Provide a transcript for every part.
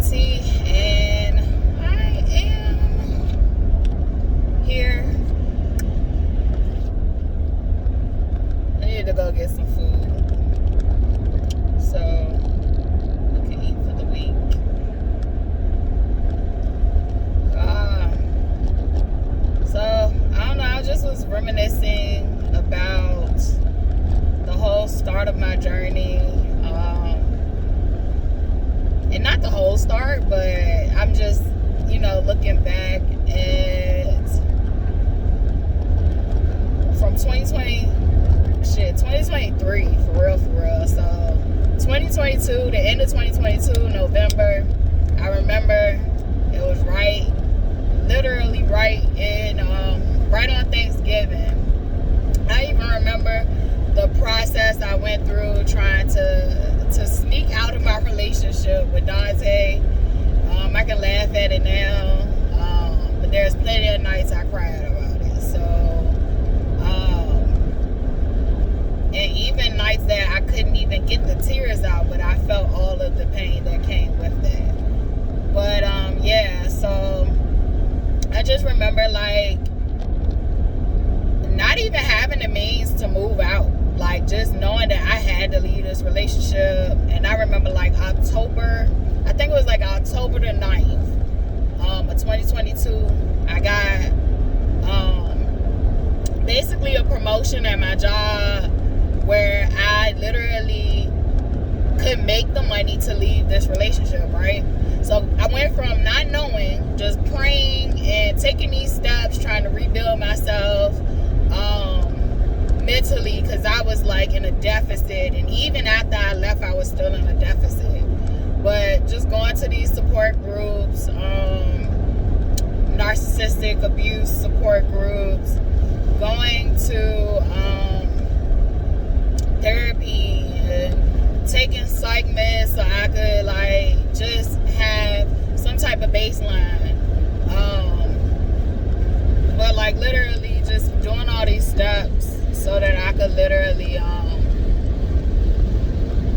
T, and I am here. I need to go get some food, so I can eat for the week. So I don't know. I just was reminiscing about the whole start of my journey. And not the whole start, but I'm just, looking back at from 2023, for real. So 2022, the end of 2022, November, I remember it was literally right on Thanksgiving. I even remember the process I went through trying to sneak out of my relationship with Dante. I can laugh at it now, but there's plenty of nights I cried about it. So, and even nights that I couldn't even get the tears out, but I felt all of the pain that came with that. But so I just remember not even having the means to move out. Just knowing that I had to leave this relationship. And I remember October the 9th of 2022, I got basically a promotion at my job where I literally could make the money to leave this relationship, right? So I went from not knowing, just praying and taking these steps, trying to rebuild myself, mentally, because I was in a deficit, and even after I left I was still in a deficit. But just going to these support groups, narcissistic abuse support groups, going to therapy and taking psych meds so I could just have some type of baseline, but literally just doing all these steps so that I could literally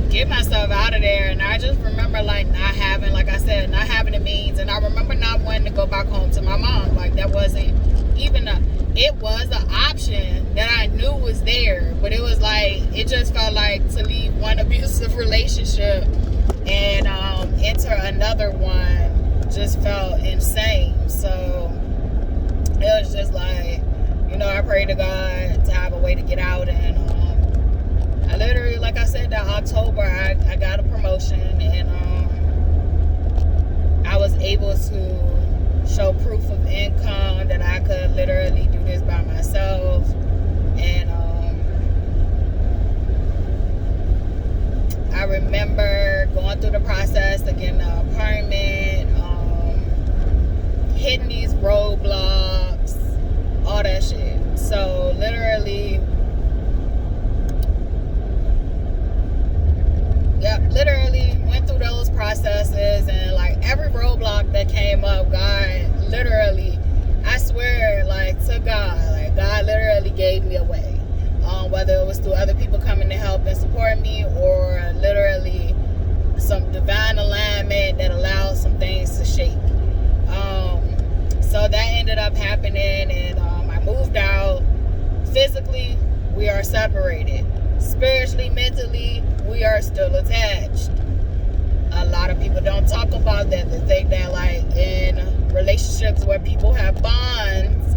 get myself out of there. And I just remember not having the means. And I remember not wanting to go back home to my mom. That wasn't even it was an option that I knew was there, but it was it just felt to leave one abusive relationship and enter another one just felt insane. So it was just I prayed to God to have a way to get out, and I literally, like I said, that October I got a promotion, and I was able to show proof of income that I could literally do this by myself. And I remember going through the process to get an apartment, hitting these roadblocks, all that shit. So literally went through those processes, and every roadblock that came up, God literally, I swear to God, God literally gave me a way, whether it was through other people coming to help and support me, or literally some divine alignment that allowed some things to shake. So that ended up happening, and I moved out. Physically, we are separated. Spiritually, mentally, we are still attached. A lot of people don't talk about that. They think that in relationships where people have bonds,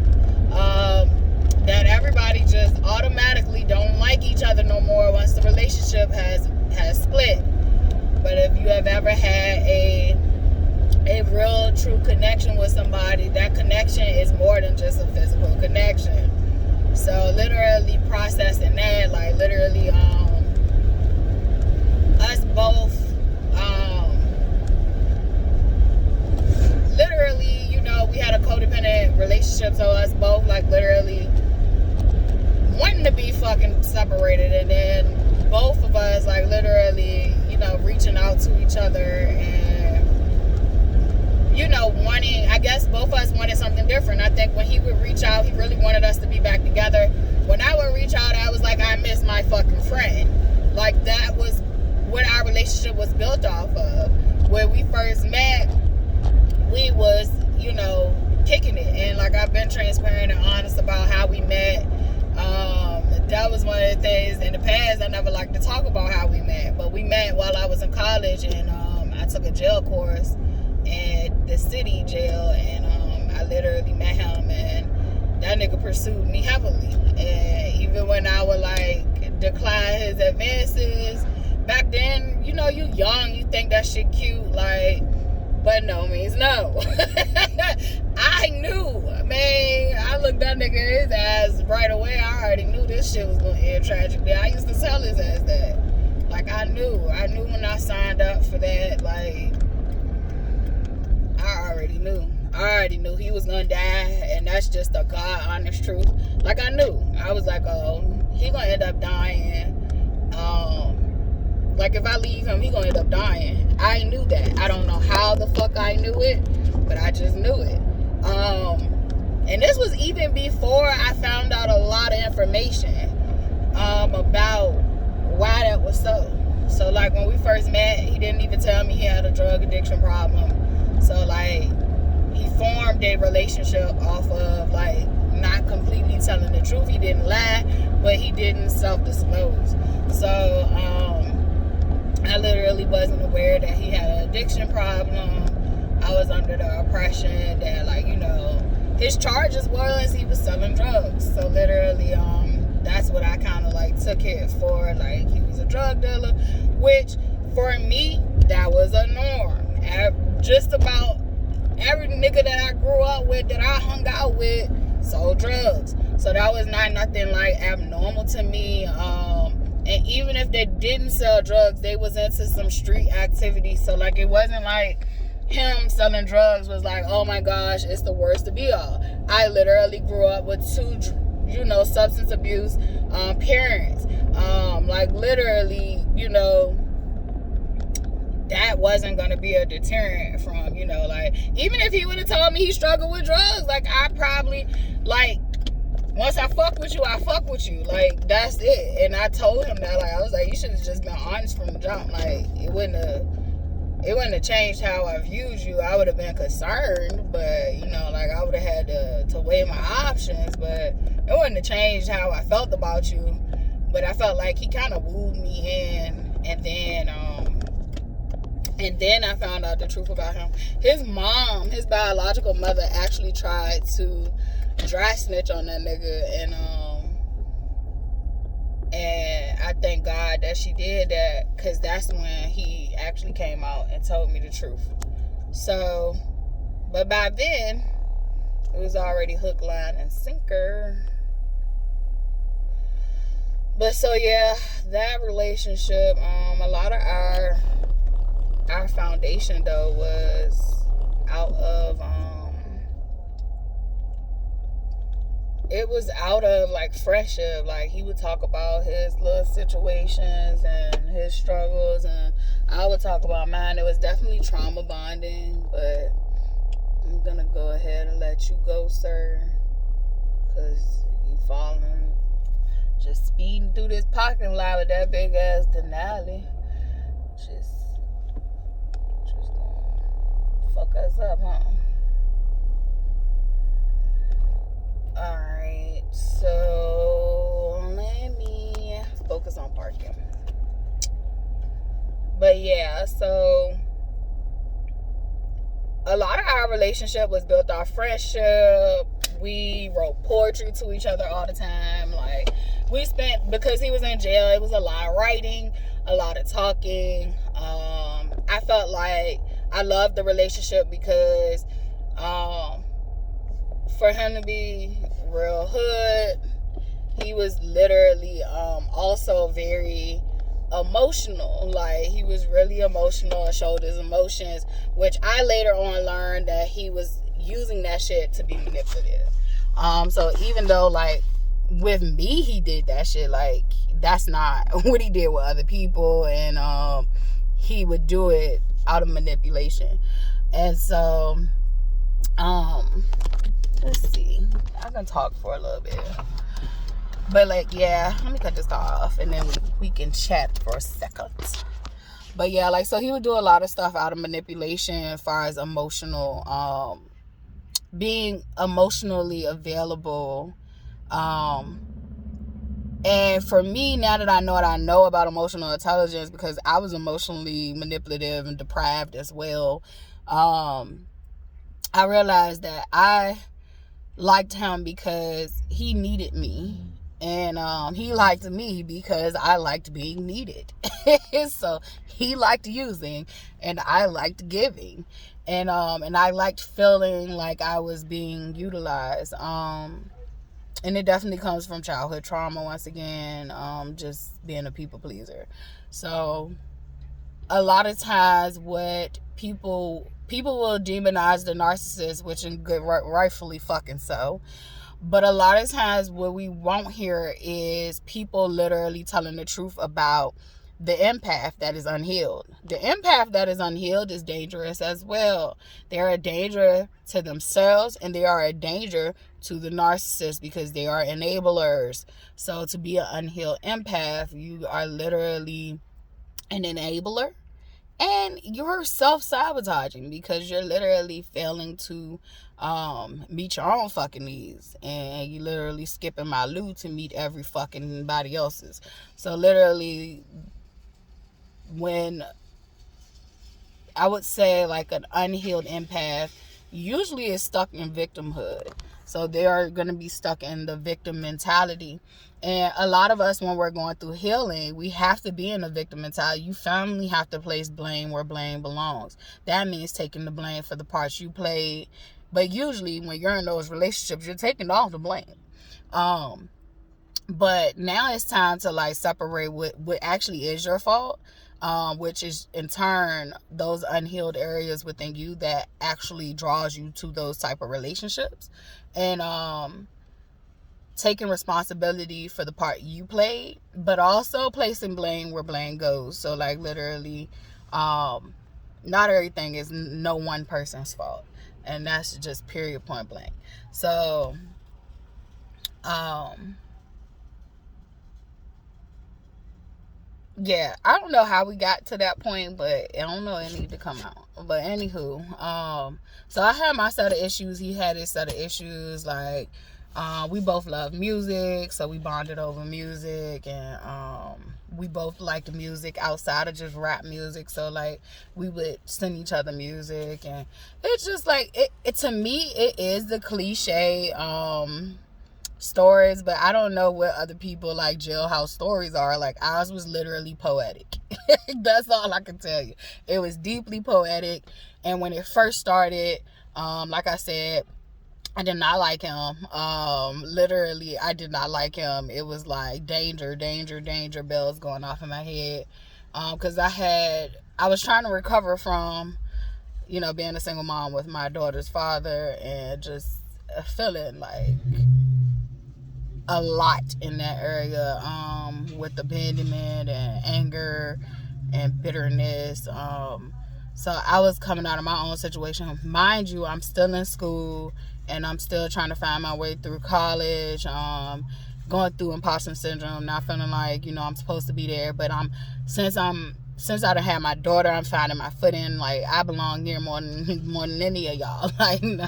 that everybody just automatically don't like each other no more once the relationship has split. But if you have ever had a real true connection with somebody, that connection is more than just a physical connection. So literally processing that, literally us both literally, we had a codependent relationship, so us both literally wanting to be fucking separated, and then both of us literally reaching out to each other, and wanting, I guess both of us wanted something different. I think when he would reach out, he really wanted us to be back together. When I would reach out, I was I miss my fucking friend. That was what our relationship was built off of. when we first met, we was, you know, kicking it. And like, I've been transparent and honest about how we met. That was one of the things in the past. I never liked to talk about how we met, but we met while I was in college, and I took a jail course at the city jail, and I literally met him, and that nigga pursued me heavily. And even when I would like decline his advances, back then, you know, you young, you think that shit cute, like, but no means no. I knew, man. I looked that nigga in his ass right away. I already knew this shit was gonna end tragically. I used to tell his ass that. Like, I knew when I signed up for that. Like, I already knew he was gonna die, and that's just the God honest truth. Like, I knew. I was like, oh, he gonna end up dying. Like, if I leave him, he gonna end up dying. I knew that. I don't know how the fuck I knew it, but I just knew it. And this was even before I found out a lot of information about why that was so. So, like, when we first met, he didn't even tell me he had a drug addiction problem. So, like, he formed a relationship off of, like, not completely telling the truth. He didn't lie, but he didn't self-disclose. So, I literally wasn't aware that he had an addiction problem. I was under the impression that, like, you know, his charges was he was selling drugs. So literally, that's what I kind of like took it for. Like, he was a drug dealer, which for me, that was a norm. Just about every nigga that I grew up with, that I hung out with, sold drugs. So that was not nothing like abnormal to me. And even if they didn't sell drugs, they was into some street activity. So, like, it wasn't like him selling drugs was like, oh my gosh, it's the worst to be all. I literally grew up with two, you know, substance abuse parents. Like, literally, you know, that wasn't going to be a deterrent from, you know, like, even if he would have told me he struggled with drugs, like, I probably, like, once I fuck with you, I fuck with you. Like, that's it. And I told him that. Like, I was like, you should have just been honest from the jump. Like, it wouldn't have changed how I viewed you. I would have been concerned, but, you know, like, I would have had to weigh my options, but it wouldn't have changed how I felt about you. But I felt like he kind of wooed me in, and then I found out the truth about him. His mom, his biological mother, actually tried to dry snitch on that nigga, and I thank God that she did that, because that's when he actually came out and told me the truth. So, but by then, it was already hook, line, and sinker. But so, yeah, that relationship, a lot of our foundation, though, was out of, it was out of, like, friendship. Like, he would talk about his little situations and his struggles, and I would talk about mine. It was definitely trauma bonding, but I'm gonna go ahead and let you go, sir, because you falling, just speeding through this parking lot with that big ass Denali. Just gonna fuck us up, huh? Alright, so let me focus on parking. But yeah, so a lot of our relationship was built off friendship. We wrote poetry to each other all the time. Like, we spent, because he was in jail, it was a lot of writing, a lot of talking. I felt like I loved the relationship because for him to be real hood, he was literally also very emotional. Like, he was really emotional and showed his emotions, which I later on learned that he was using that shit to be manipulative. So even though, like, with me he did that shit, like, that's not what he did with other people, and he would do it out of manipulation. And so let's see, I can talk for a little bit, but, like, yeah, let me cut this off and then we can chat for a second. But yeah, like, so he would do a lot of stuff out of manipulation as far as emotional, being emotionally available. And for me, now that I know what I know about emotional intelligence, because I was emotionally manipulative and deprived as well, I realized that I liked him because he needed me. And he liked me because I liked being needed. So he liked using and I liked giving. And I liked feeling like I was being utilized. And it definitely comes from childhood trauma once again, just being a people pleaser. So a lot of times what people will demonize the narcissist, which in good, rightfully fucking so. But a lot of times what we won't hear is people literally telling the truth about the empath that is unhealed. The empath that is unhealed is dangerous as well. They're a danger to themselves and they are a danger to the narcissist because they are enablers. So to be an unhealed empath, you are literally an enabler. And you're self-sabotaging because you're literally failing to meet your own fucking needs. And you literally skipping my loot to meet every fucking body else's. So literally, when I would say like an unhealed empath usually is stuck in victimhood. So they are going to be stuck in the victim mentality. And a lot of us, when we're going through healing, we have to be in a victim mentality. You finally have to place blame where blame belongs. That means taking the blame for the parts you played. But usually when you're in those relationships, you're taking all the blame. But now it's time to like separate what actually is your fault, which is in turn those unhealed areas within you that actually draws you to those type of relationships, and taking responsibility for the part you played, but also placing blame where blame goes. So like literally, not everything is no one person's fault, and that's just period, point blank. So yeah, I don't know how we got to that point, but I don't know, it need to come out. But anywho, so I had my set of issues, he had his set of issues. Like, we both love music, so we bonded over music, and we both liked music outside of just rap music. So like, we would send each other music, and it's just like it to me, it is the cliche stories, but I don't know what other people like jailhouse stories are. Like, ours was literally poetic. That's all I can tell you. It was deeply poetic. And when it first started, like I said, I did not like him. Literally, I did not like him. It was like danger, danger, danger bells going off in my head. Because I was trying to recover from, being a single mom with my daughter's father, and just feeling like a lot in that area, with abandonment and anger and bitterness. So I was coming out of my own situation. Mind you, I'm still in school and I'm still trying to find my way through college, going through imposter syndrome, not feeling like, I'm supposed to be there. But since I done had my daughter, I'm finding my footing. Like, I belong here more than any of y'all. Like, no,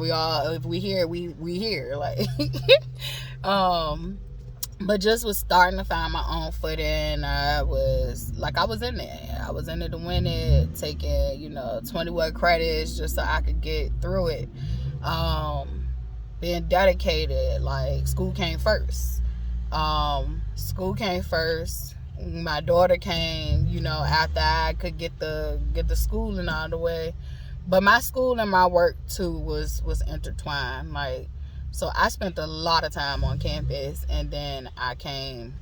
we all, if we here, we here. Like, but just was starting to find my own footing. I was in there. I was in it to win it, taking, 21 credits just so I could get through it. Being dedicated. Like, school came first. My daughter came, after I could get the schooling out of the way. But my school and my work too was intertwined. Like, so I spent a lot of time on campus, and then I came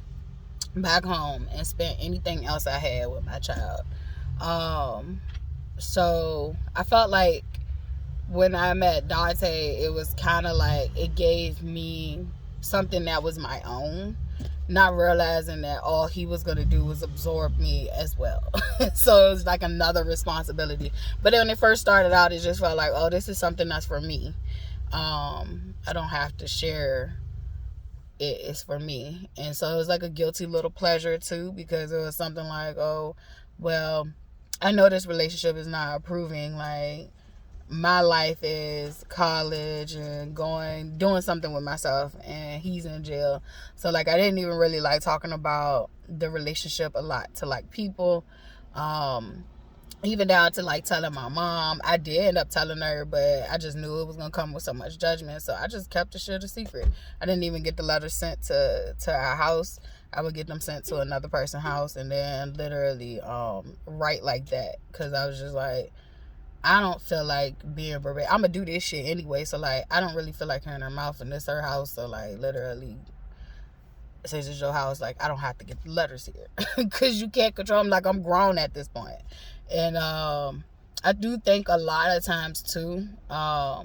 back home and spent anything else I had with my child. So I felt like when I met Dante, it was kind of like it gave me something that was my own, not realizing that all he was going to do was absorb me as well. So it was like another responsibility. But when it first started out, it just felt like, oh, this is something that's for me. I don't have to share it. It's for me. And so it was like a guilty little pleasure too, because it was something like, oh, well, I know this relationship is not approving. Like, my life is college and doing something with myself, and he's in jail. So like, I didn't even really like talking about the relationship a lot to like people, even down to like telling my mom. I did end up telling her, but I just knew it was gonna come with so much judgment, so I just kept the shit a secret. I didn't even get the letters sent to our house. I would get them sent to another person's house, and then literally write like that, because I was just like, I don't feel like being verbatim. I'm gonna do this shit anyway, so like, I don't really feel like hearing her mouth, and this her house, so like, literally, since it's your house, like, I don't have to get the letters here, because you can't control them. Like, I'm grown at this point. And I do think a lot of times too, I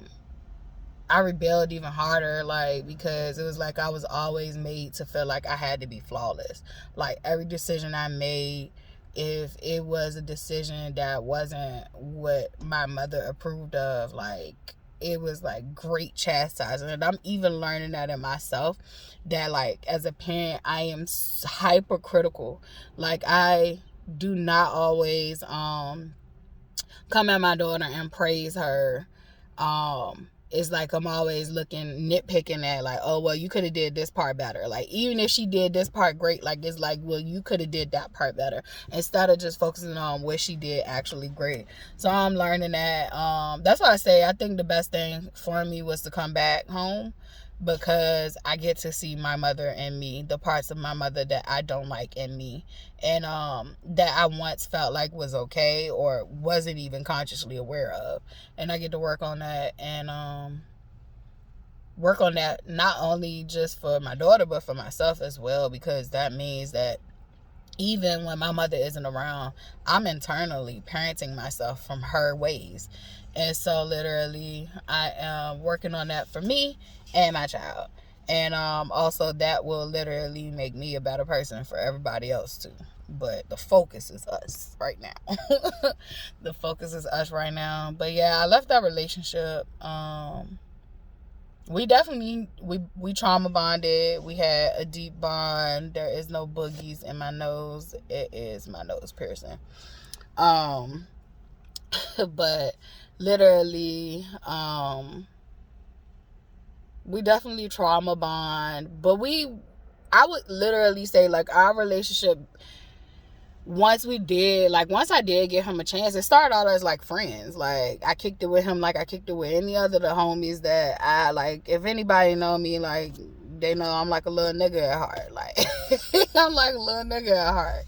rebelled even harder, like, because it was like I was always made to feel like I had to be flawless. Like, every decision I made, if it was a decision that wasn't what my mother approved of, like, it was like great chastising. And I'm even learning that in myself, that like, as a parent, I am hypercritical. Like, I do not always come at my daughter and praise her. It's like I'm always nitpicking at, like, oh, well, you could have did this part better. Like, even if she did this part great, like, it's like, well, you could have did that part better, instead of just focusing on what she did actually great. So I'm learning that. That's why I say I think the best thing for me was to come back home, because I get to see my mother in me, the parts of my mother that I don't like in me, and that I once felt like was okay or wasn't even consciously aware of. And I get to work on that, and work on that not only just for my daughter, but for myself as well, because that means that even when my mother isn't around, I'm internally parenting myself from her ways. And so literally, I am working on that for me and my child. And also, that will literally make me a better person for everybody else too. But the focus is us right now. The focus is us right now. But yeah, I left that relationship. We definitely, we trauma bonded. We had a deep bond. There is no boogies in my nose. It is my nose piercing. But literally, we definitely trauma bond. But I would literally say, like, our relationship, once I did give him a chance, it started out as like friends. Like, I kicked it with him like I kicked it with any other of the homies that I like. If anybody know me, like, they know I'm like a little nigga at heart. Like, I'm like a little nigga at heart.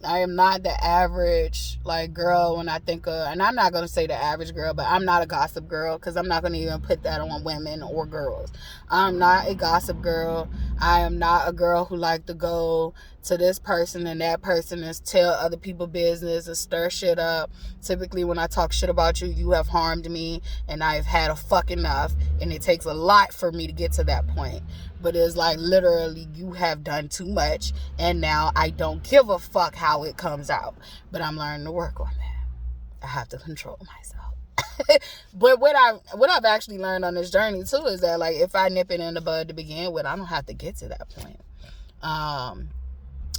I am not the average, like, girl when I think of, and I'm not going to say the average girl, but I'm not a gossip girl, because I'm not going to even put that on women or girls. I'm not a gossip girl. I am not a girl who like to go to this person and that person and tell other people business and stir shit up. Typically, when I talk shit about you, you have harmed me, and I've had a fuck enough, and it takes a lot for me to get to that point. But it's like, literally, you have done too much, and now I don't give a fuck how it comes out. But I'm learning to work on that. I have to control myself. But what I've actually learned on this journey too is that, like, if I nip it in the bud to begin with, I don't have to get to that point.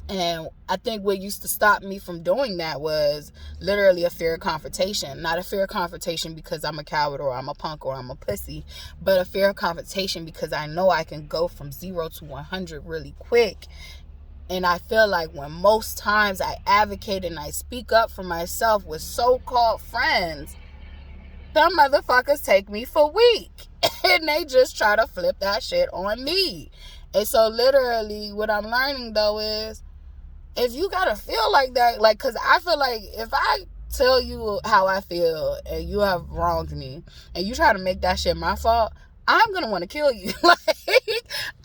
And I think what used to stop me from doing that was literally a fear of confrontation. Not a fear of confrontation because I'm a coward or I'm a punk or I'm a pussy, but a fear of confrontation because I know I can go from 0 to 100 really quick. And I feel like when most times I advocate and I speak up for myself with so-called friends, them motherfuckers take me for weak. And they just try to flip that shit on me. And so literally what I'm learning though is, if you gotta feel like that, like, because I feel like if I tell you how I feel and you have wronged me and you try to make that shit my fault, I'm gonna want to kill you. Like,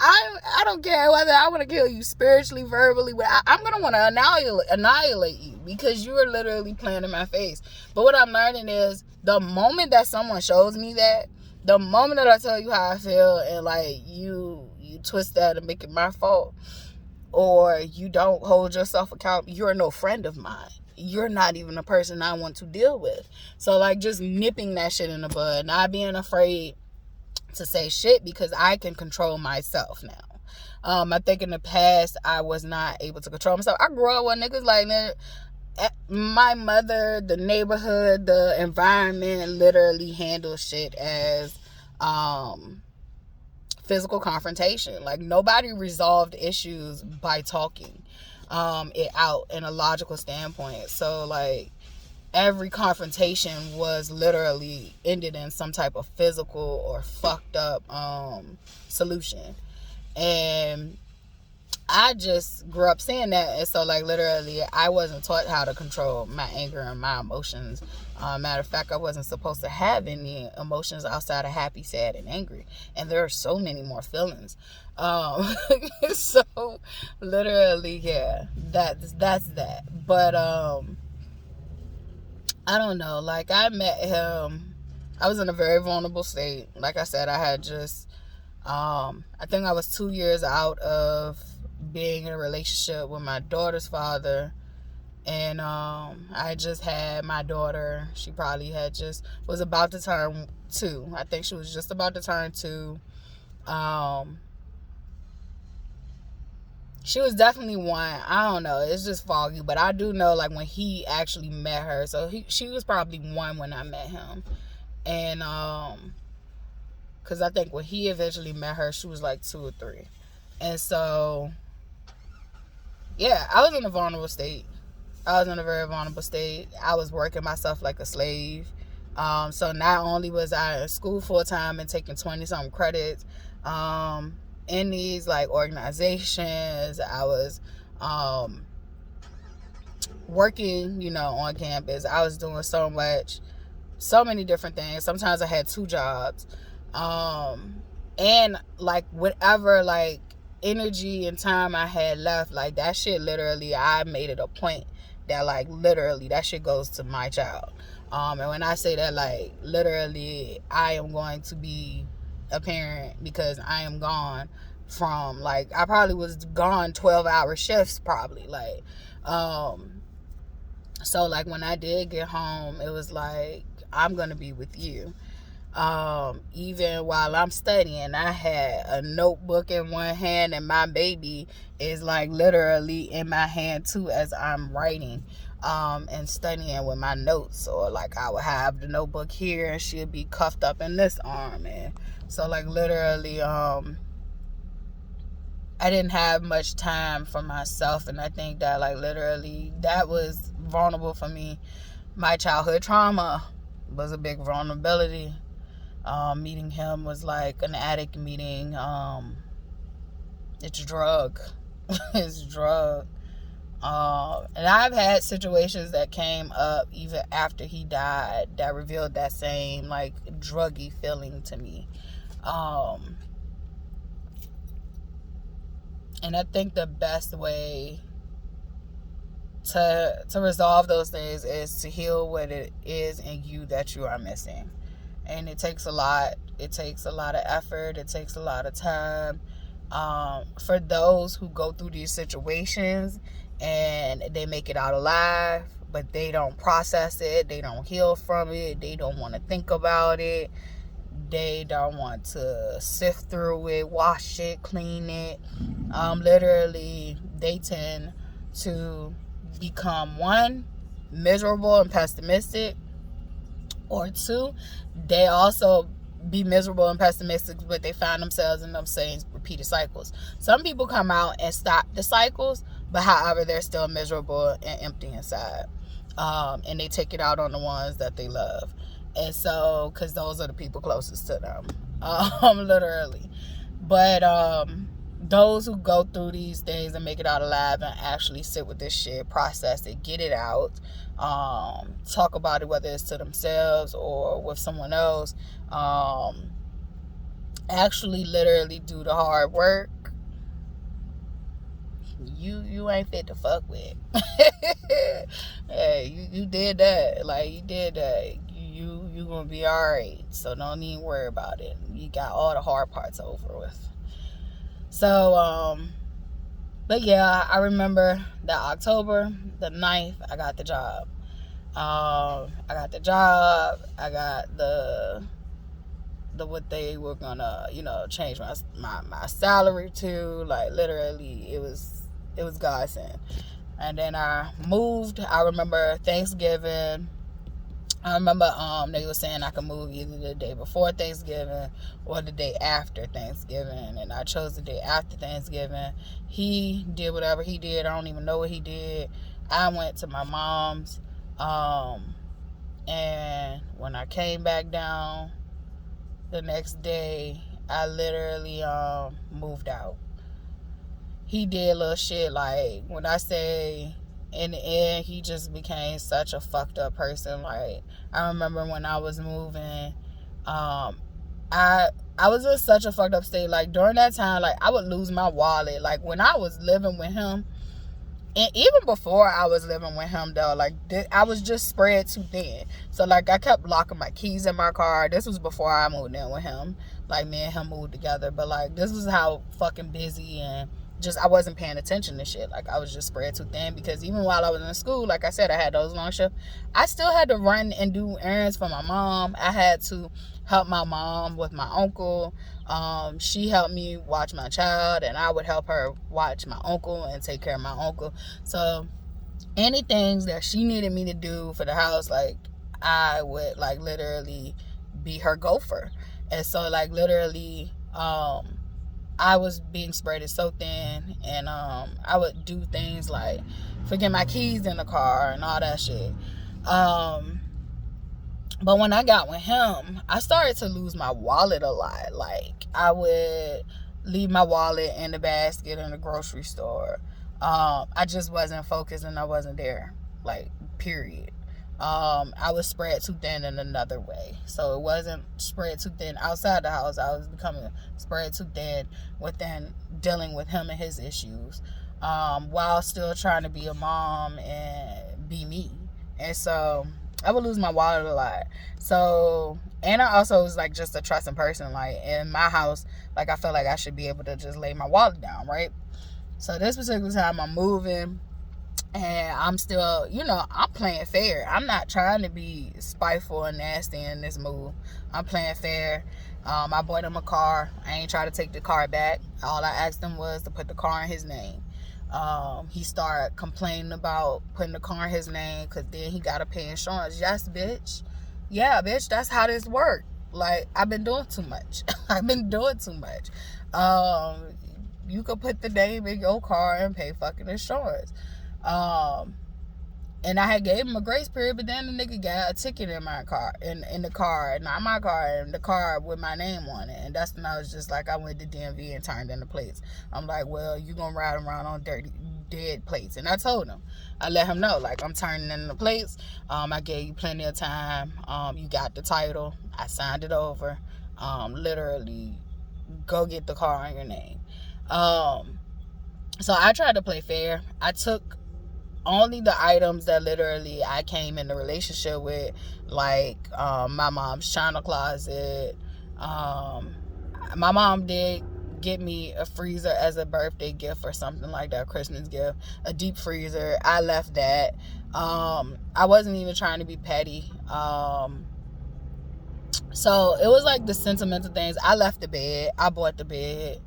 I don't care whether I want to kill you spiritually, verbally, but I'm gonna want to annihilate you because you are literally playing in my face. But what I'm learning is, the moment that someone shows me that, the moment that I tell you how I feel and like you twist that and make it my fault, or you don't hold yourself accountable, you're no friend of mine. You're not even a person I want to deal with. So like, just nipping that shit in the bud, not being afraid to say shit, because I can control myself now. I think in the past I was not able to control myself. I grew up with niggas like that. My mother, the neighborhood, the environment literally handles shit as physical confrontation. Like, nobody resolved issues by talking it out in a logical standpoint. So like, every confrontation was literally ended in some type of physical or fucked up solution. And I just grew up seeing that. And so like, literally, I wasn't taught how to control my anger and my emotions. Matter of fact, I wasn't supposed to have any emotions outside of happy, sad, and angry. And there are so many more feelings. So literally, yeah, that's that. But I don't know, like, I met him, I was in a very vulnerable state. Like I said, I had just I think I was 2 years out of being in a relationship with my daughter's father. And I just had my daughter. She probably was about to turn 2. I think she was just about to turn 2. She was definitely 1. I don't know. It's just foggy. But I do know, like, when he actually met her. So she was probably 1 when I met him. And because I think when he eventually met her, she was like 2 or 3. And so, yeah, I was in a vulnerable state. I was in a very vulnerable state. I was working myself like a slave. So not only was I in school full time and taking 20-something credits, in these like organizations, I was working, you know, on campus. I was doing so many different things. Sometimes I had 2 jobs. And like, whatever like energy and time I had left, like, that shit literally, I made it a point that like, literally, that shit goes to my child. And when I say that, like, literally, I am going to be a parent because I am gone from, like, I probably was gone 12-hour shifts probably, like, so like, when I did get home, it was like, I'm gonna be with you. Even while I'm studying, I had a notebook in one hand and my baby is like literally in my hand too as I'm writing and studying with my notes. Or like, I would have the notebook here and she'd be cuffed up in this arm. And so like, literally I didn't have much time for myself. And I think that like, literally, that was vulnerable for me. My childhood trauma was a big vulnerability. Meeting him was like an addict meeting. It's a drug. It's a drug. And I've had situations that came up even after he died that revealed that same like druggy feeling to me. And I think the best way to resolve those things is to heal what it is in you that you are missing. And it takes a lot. It takes a lot of effort. It takes a lot of time. For those who go through these situations and they make it out alive, but they don't process it, they don't heal from it, they don't want to think about it, they don't want to sift through it, wash it, clean it. Literally, they tend to become, 1, miserable and pessimistic, or 2, they also be miserable and pessimistic, but they find themselves in them same repeated cycles. Some people come out and stop the cycles, but however, they're still miserable and empty inside. And they take it out on the ones that they love. And so, because those are the people closest to them, literally. But those who go through these things and make it out alive and actually sit with this shit, process it, get it out, talk about it, whether it's to themselves or with someone else, actually literally do the hard work, you ain't fit to fuck with. Hey, you did that. Like, you did that. You gonna be alright. So don't even worry about it. You got all the hard parts over with. So, but yeah, I remember that October the 9th, I got the job. I got the what they were gonna, change my salary to. Like, literally, it was godsend. And then I moved. I remember Thanksgiving. I remember they were saying I could move either the day before Thanksgiving or the day after Thanksgiving, and I chose the day after Thanksgiving. He did whatever he did. I don't even know what he did. I went to my mom's, and when I came back down the next day, I literally moved out. He did little shit, like, when I say in the end, he just became such a fucked up person. Like, I remember when I was moving, I was in such a fucked up state. Like, during that time, like, I would lose my wallet. Like, when I was living with him, and even before I was living with him, though, like, I was just spread too thin. So, like, I kept locking my keys in my car. This was before I moved in with him. Like, me and him moved together. But, like, this was how fucking busy and just I wasn't paying attention to shit. Like, I was just spread too thin, because even while I was in school, like I said, I had those long shifts. I still had to run and do errands for my mom. I had to help my mom with my uncle. She helped me watch my child, and I would help her watch my uncle and take care of my uncle. So anything that she needed me to do for the house, like, I would, like, literally be her gopher. And so, like, literally I was being spread so thin, and I would do things like forget my keys in the car and all that shit. But when I got with him, I started to lose my wallet a lot. Like, I would leave my wallet in the basket in the grocery store. I just wasn't focused, and I wasn't there, like, period. I was spread too thin in another way. So it wasn't spread too thin outside the house. I was becoming spread too thin within dealing with him and his issues, while still trying to be a mom and be me. And so I would lose my wallet a lot. So, and I also was, like, just a trusting person. Like, in my house, like, I felt like I should be able to just lay my wallet down, right? So this particular time I'm moving, and I'm still, I'm playing fair. I'm not trying to be spiteful and nasty in this move. I'm playing fair. I bought him a car. I ain't trying to take the car back. All I asked him was to put the car in his name. He started complaining about putting the car in his name, because then he got to pay insurance. Yes, bitch. Yeah, bitch, that's how this works. Like, I've been doing too much. You could put the name in your car and pay fucking insurance. And I had gave him a grace period, but then the nigga got a ticket in my car, in the car, not my car, in the car with my name on it. And that's when I was just like, I went to DMV and turned in the plates. I'm like, well, you gonna ride around on dirty, dead plates. And I told him, I let him know, like, I'm turning in the plates. I gave you plenty of time. You got the title. I signed it over. Literally, go get the car on your name. So I tried to play fair. I took only the items that literally I came in the relationship with, like my mom's china closet. My mom did get me a freezer as a birthday gift or something like that, Christmas gift, a deep freezer. I left that. I wasn't even trying to be petty. So it was like the sentimental things. I left the bed. I bought the bed.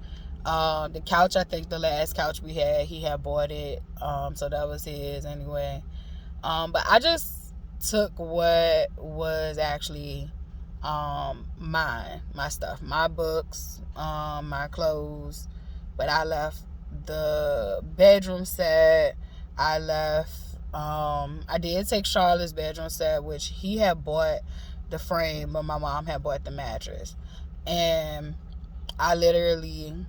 The couch, I think the last couch we had, he had bought it. So that was his anyway. But I just took what was actually mine, my stuff, my books, my clothes. But I left the bedroom set. I left, I did take Charlotte's bedroom set, which he had bought the frame, but my mom had bought the mattress. And I literally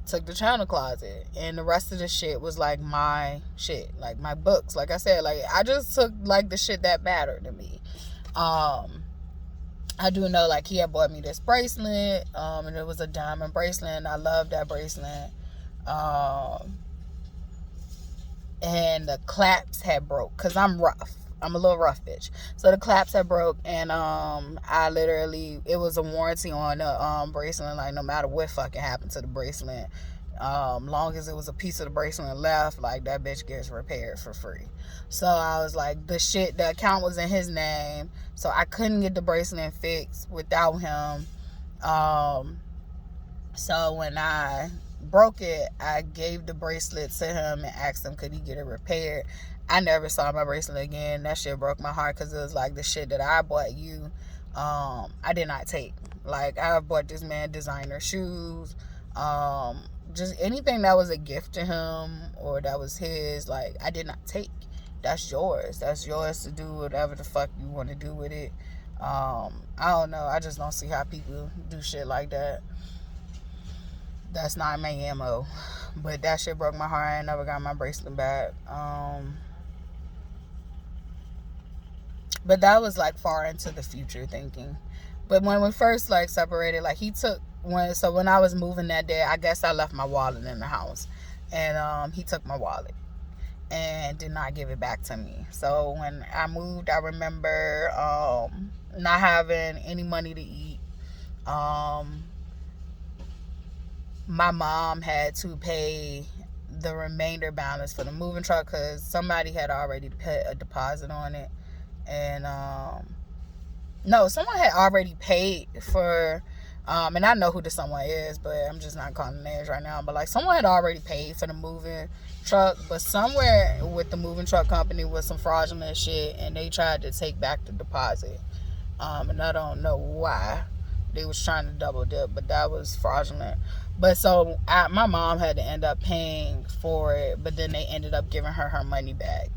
took the china closet, and the rest of the shit was like my shit, like my books. Like I said, like, I just took like the shit that mattered to me. I do know, like, he had bought me this bracelet, and it was a diamond bracelet, and I love that bracelet. And the clasps had broke, because I'm rough. I'm a little rough bitch. So the clasps had broke, and I literally, it was a warranty on the bracelet. Like, no matter what fucking happened to the bracelet, Long as it was a piece of the bracelet left, like, that bitch gets repaired for free. So I was like, the account was in his name, so I couldn't get the bracelet fixed without him. So when I broke it, I gave the bracelet to him and asked him could he get it repaired. I never saw my bracelet again. That shit broke my heart, because it was like, the shit that I bought you, I did not take. Like, I bought this man designer shoes, just anything that was a gift to him or that was his, like, I did not take. That's yours. That's yours to do whatever the fuck you want to do with it. I don't know. I just don't see how people do shit like that. That's not my MO. But that shit broke my heart. I never got my bracelet back. But that was like far into the future thinking. But when we first like separated, like when I was moving that day, I guess I left my wallet in the house, and he took my wallet and did not give it back to me. So when I moved, I remember not having any money to eat. My mom had to pay the remainder balance for the moving truck, because somebody had already put a deposit on it. And no, someone had already paid for and I know who the someone is, but I'm just not calling names right now. But like, someone had already paid for the moving truck, but somewhere with the moving truck company was some fraudulent shit, and they tried to take back the deposit. And I don't know why they was trying to double dip, but that was fraudulent. But so my mom had to end up paying for it, but then they ended up giving her money back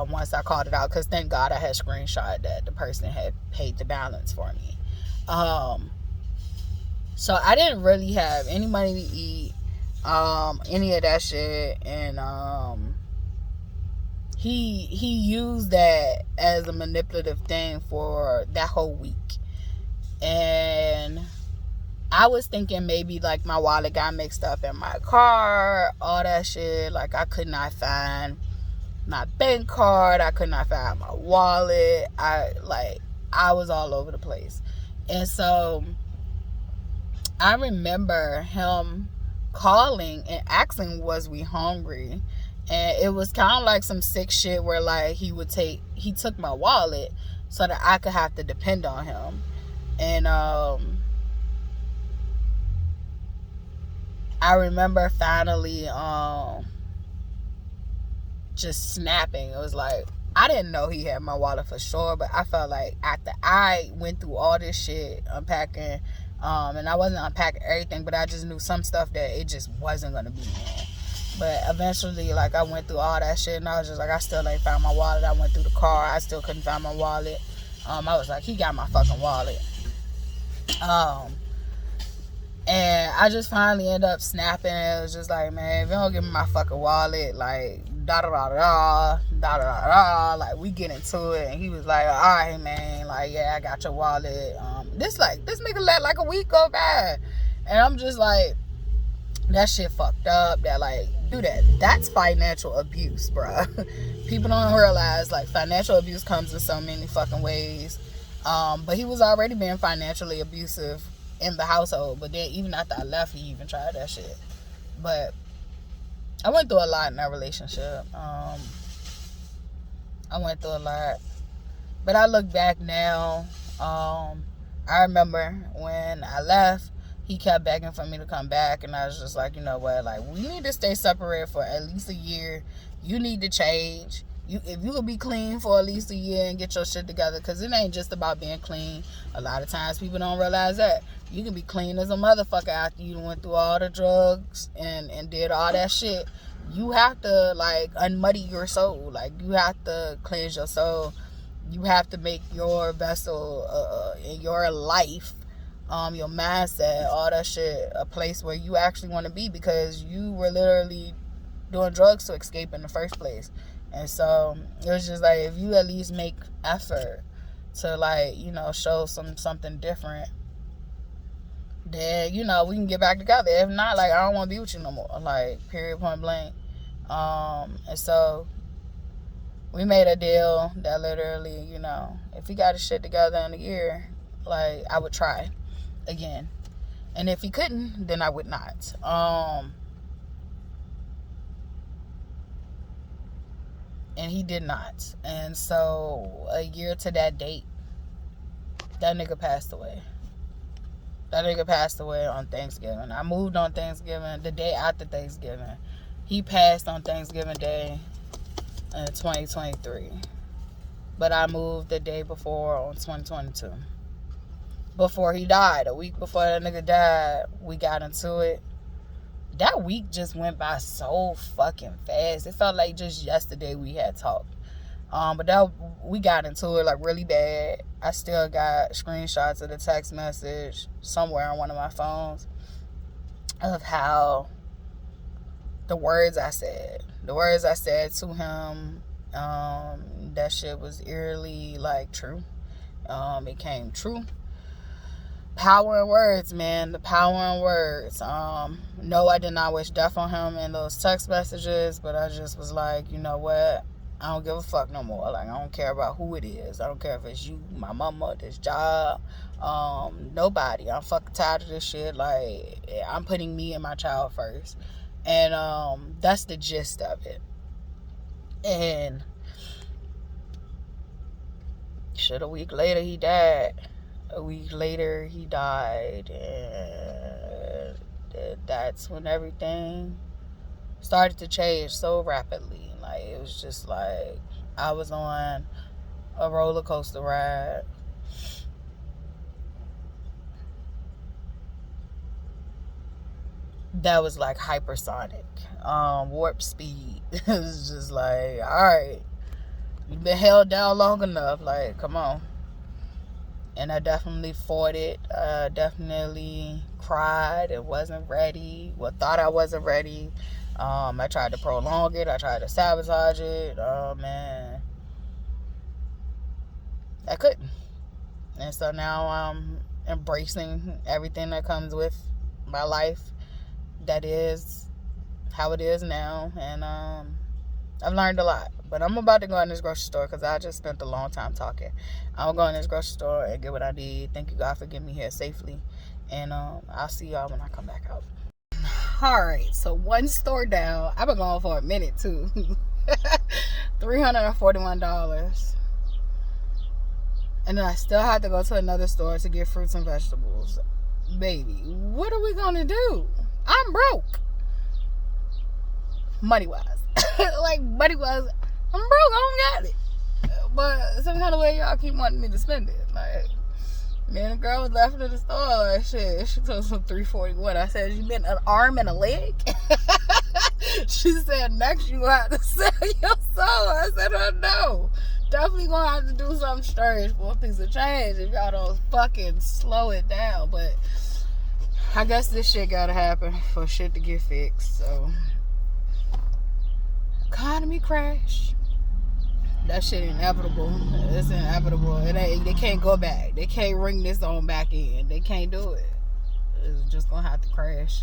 once I called it out, because thank God I had screenshot that the person had paid the balance for me. So I didn't really have any money to eat, any of that shit, and he used that as a manipulative thing for that whole week. And I was thinking maybe like my wallet got mixed up in my car, all that shit. Like, I could not find my bank card, I could not find my wallet. I was all over the place. And so I remember him calling and asking, was we hungry? And it was kind of like some sick shit where like he took my wallet so that I could have to depend on him. And I remember finally just snapping. It was like, I didn't know he had my wallet for sure, but I felt like after I went through all this shit unpacking, and I wasn't unpacking everything, but I just knew some stuff that it just wasn't gonna be in. But eventually, like, I went through all that shit, and I was just like, I still ain't found my wallet. I went through the car, I still couldn't find my wallet. I was like, he got my fucking wallet. And I just finally ended up snapping. It was just like, man, if you don't give me my fucking wallet, like, like, we get into it. And he was like, all right, man, like, yeah, I got your wallet. This nigga let like a week go by, and I'm just like, that shit fucked up. That, like, do that's financial abuse, bruh. People don't realize, like, financial abuse comes in so many fucking ways. But he was already being financially abusive in the household. But then even after I left, he even tried that shit. But I went through a lot in that relationship. I went through a lot. But I look back now. I remember when I left, he kept begging for me to come back, and I was just like, you know what, like, we need to stay separated for at least a year. You need to change. If you could be clean for at least a year and get your shit together, because it ain't just about being clean. A lot of times people don't realize that. You can be clean as a motherfucker after you went through all the drugs and did all that shit. You have to, like, unmuddy your soul. Like, you have to cleanse your soul. You have to make your vessel, in your life, your mindset, all that shit, a place where you actually want to be, because you were literally doing drugs to escape in the first place. And so it was just like, if you at least make effort to, like, you know, show something different, then, you know, we can get back together. If not, like, I don't want to be with you no more, like, period, point blank. And so we made a deal that literally, you know, if he got his shit together in a year, like, I would try again. And if he couldn't, then I would not. And he did not. And so a year to that date, that nigga passed away. That nigga passed away on Thanksgiving. I moved on Thanksgiving, the day after Thanksgiving. He passed on Thanksgiving Day in 2023. But I moved the day before on 2022. Before he died, a week before that nigga died, we got into it. That week just went by so fucking fast. It felt like just yesterday we had talked. But that we got into it like really bad. I still got screenshots of the text message somewhere on one of my phones of how the words I said to him, that shit was eerily like true. It came true. Power in words, man. The power in words. No, I did not wish death on him in those text messages, but I just was like, you know what? I don't give a fuck no more. Like, I don't care about who it is. I don't care if it's you, my mama, this job, nobody. I'm fucking tired of this shit. Like, I'm putting me and my child first. And that's the gist of it. And shit, a week later he died. And that's when everything started to change so rapidly. Like, it was just like I was on a roller coaster ride. That was like hypersonic, warp speed. It was just like, all right, you've been held down long enough. Like, come on. And I definitely fought it. Definitely cried and wasn't ready. Well, thought I wasn't ready. I tried to prolong it. I tried to sabotage it. Oh, man. I couldn't. And so now I'm embracing everything that comes with my life. That is how it is now. And I've learned a lot. But I'm about to go in this grocery store because I just spent a long time talking. I'm going to go in this grocery store and get what I need. Thank you, God, for getting me here safely. And I'll see y'all when I come back out. Alright, so one store down. I've been going for a minute, too. $341. And then I still have to go to another store to get fruits and vegetables. Baby, what are we going to do? I'm broke. Money-wise. Like, money-wise, I'm broke. I don't got it. But some kind of way y'all keep wanting me to spend it. Like, me and the girl was laughing at the store. Like, shit, she told some $341. I said, you meant an arm and a leg? She said, next you gonna have to sell your soul. I said, oh no. Definitely gonna have to do something strange for a piece of change if y'all don't fucking slow it down. But I guess this shit gotta happen for shit to get fixed. So, economy crash. That shit inevitable. It's inevitable. They can't go back. They can't ring this on back in. They can't do it. It's just gonna have to crash.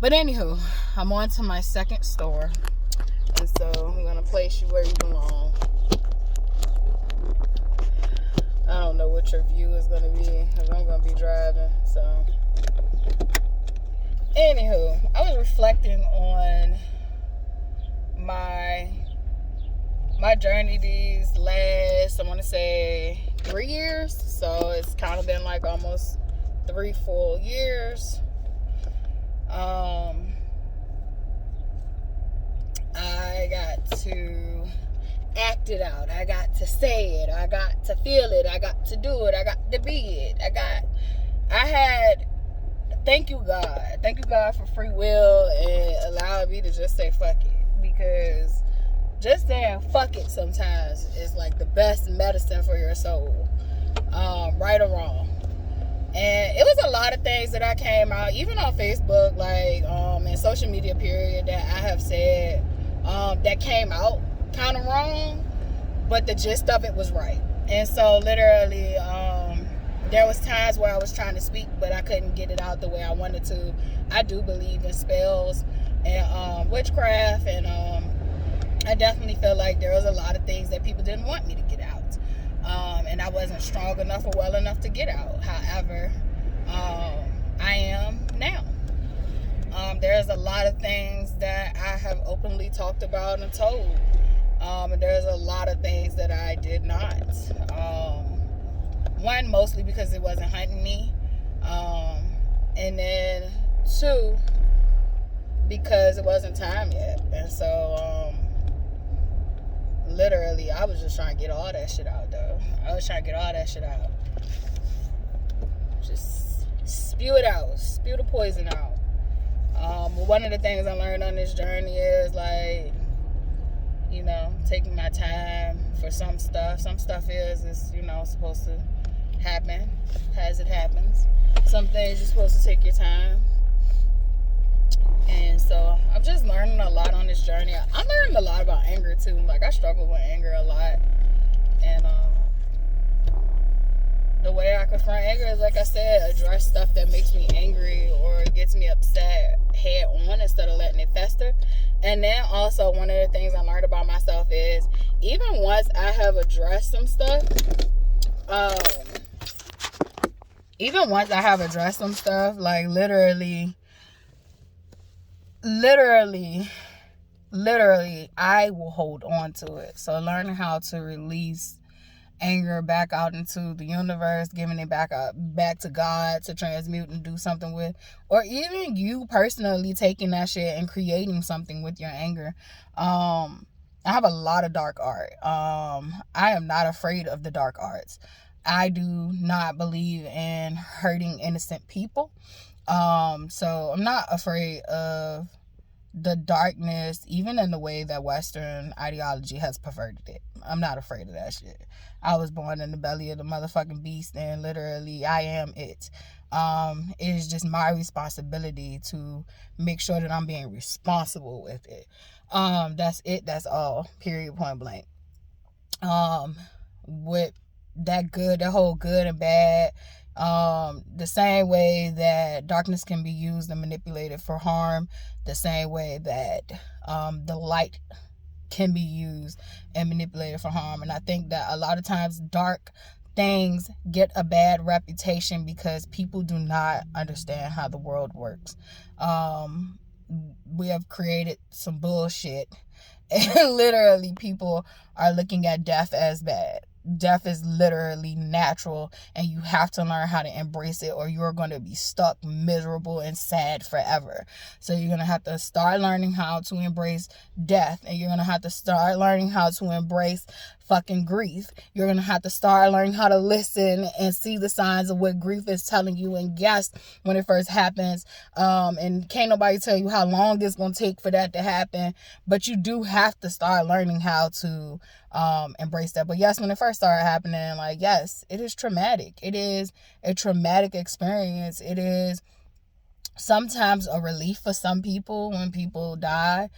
But anywho, I'm on to my second store. And so I'm gonna place you where you belong. I don't know what your view is gonna be because I'm gonna be driving. So anywho, I was reflecting on my journey these last, I want to say 3 years. So it's kind of been like almost 3 full years. I got to act it out. I got to say it. I got to feel it. I got to do it. I got to be it. Thank you, God. Thank you, God, for free will and allowing me to just say fuck it. Because just saying fuck it sometimes is like the best medicine for your soul. Right or wrong. And it was a lot of things that I came out, even on Facebook, like, and social media period, that I have said, that came out kind of wrong, but the gist of it was right. And so literally, there was times where I was trying to speak, but I couldn't get it out the way I wanted to. I do believe in spells and witchcraft, and I definitely feel like there was a lot of things that people didn't want me to get out. And I wasn't strong enough or well enough to get out. However, I am now. There's a lot of things that I have openly talked about and told. There's a lot of things that I did not. One, mostly because it wasn't hunting me. And then two, because it wasn't time yet. And so, literally, I was just trying to get all that shit out, though. I was trying to get all that shit out. Just spew it out. Spew the poison out. One of the things I learned on this journey is, like, you know, taking my time for some stuff. Some stuff is you know, supposed to happen as it happens. Some things you're supposed to take your time. And so I'm just learning a lot on this journey. I'm learning a lot about anger too. Like, I struggle with anger a lot. And the way I confront anger is, like I said, address stuff that makes me angry or gets me upset head on instead of letting it fester. And then also, one of the things I learned about myself is, even once I have addressed some stuff, like literally, I will hold on to it. So learning how to release anger back out into the universe, giving it back to God to transmute and do something with, or even you personally taking that shit and creating something with your anger. I have a lot of dark art. I am not afraid of the dark arts. I do not believe in hurting innocent people. So I'm not afraid of the darkness, even in the way that Western ideology has perverted it. I'm not afraid of that shit. I was born in the belly of the motherfucking beast, and literally I am it. It is just my responsibility to make sure that I'm being responsible with it. That's it. That's all. Period. Point blank. With that whole good and bad, the same way that darkness can be used and manipulated for harm, the same way that the light can be used and manipulated for harm. And I think that a lot of times dark things get a bad reputation because people do not understand how the world works. We have created some bullshit, and literally people are looking at death as bad. Death is literally natural, and you have to learn how to embrace it, or you're going to be stuck miserable and sad forever. So you're going to have to start learning how to embrace death, and you're going to have to start learning how to embrace fucking grief. You're going to have to start learning how to listen and see the signs of what grief is telling you, and guess when it first happens. And can't nobody tell you how long it's going to take for that to happen, but you do have to start learning how to embrace that. But yes, when it first started happening, like, yes, it is traumatic. It is a traumatic experience. It is sometimes a relief for some people when people die.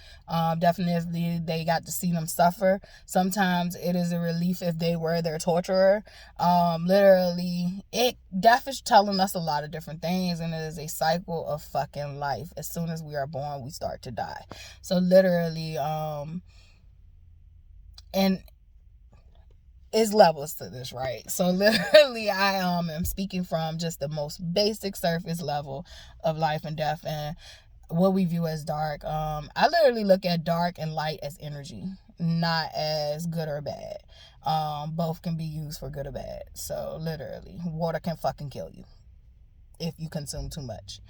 Definitely they got to see them suffer. Sometimes it is a relief if they were their torturer. Literally, death is telling us a lot of different things, and it is a cycle of fucking life. As soon as we are born, we start to die. So literally, and it's levels to this, right? So literally, I am speaking from just the most basic surface level of life and death and what we view as dark. I literally look at dark and light as energy, not as good or bad. Both can be used for good or bad. So literally, water can fucking kill you if you consume too much.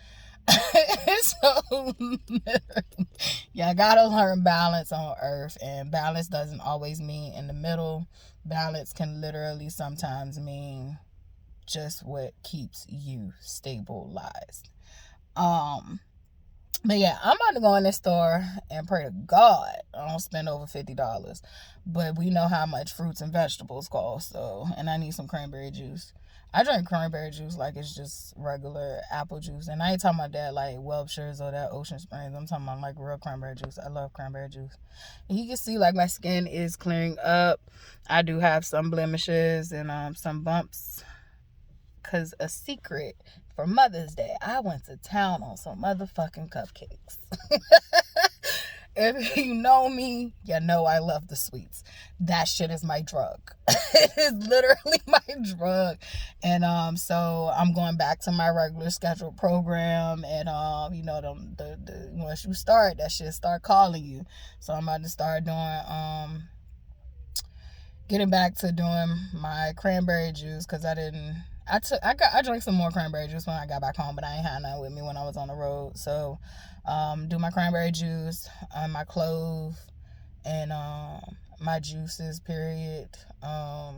So y'all gotta learn balance on earth, and balance doesn't always mean in the middle. Balance can literally sometimes mean just what keeps you stabilized. But yeah, I'm about to go in this store and pray to God I don't spend over $50. But we know how much fruits and vegetables cost, so, and I need some cranberry juice. I drink cranberry juice like it's just regular apple juice. And I ain't talking about that like Webster's or that Ocean Springs. I'm talking about like real cranberry juice. I love cranberry juice. And you can see like my skin is clearing up. I do have some blemishes and some bumps. Because a secret for Mother's Day, I went to town on some motherfucking cupcakes. If you know me, you know I love the sweets. That shit is my drug. It is literally my drug. And so I'm going back to my regular scheduled program. And you know, the once you start, that shit start calling you. So I'm about to start doing getting back to doing my cranberry juice, because I drank some more cranberry juice when I got back home, but I ain't had none with me when I was on the road. So do my cranberry juice, my clove, and my juices, period.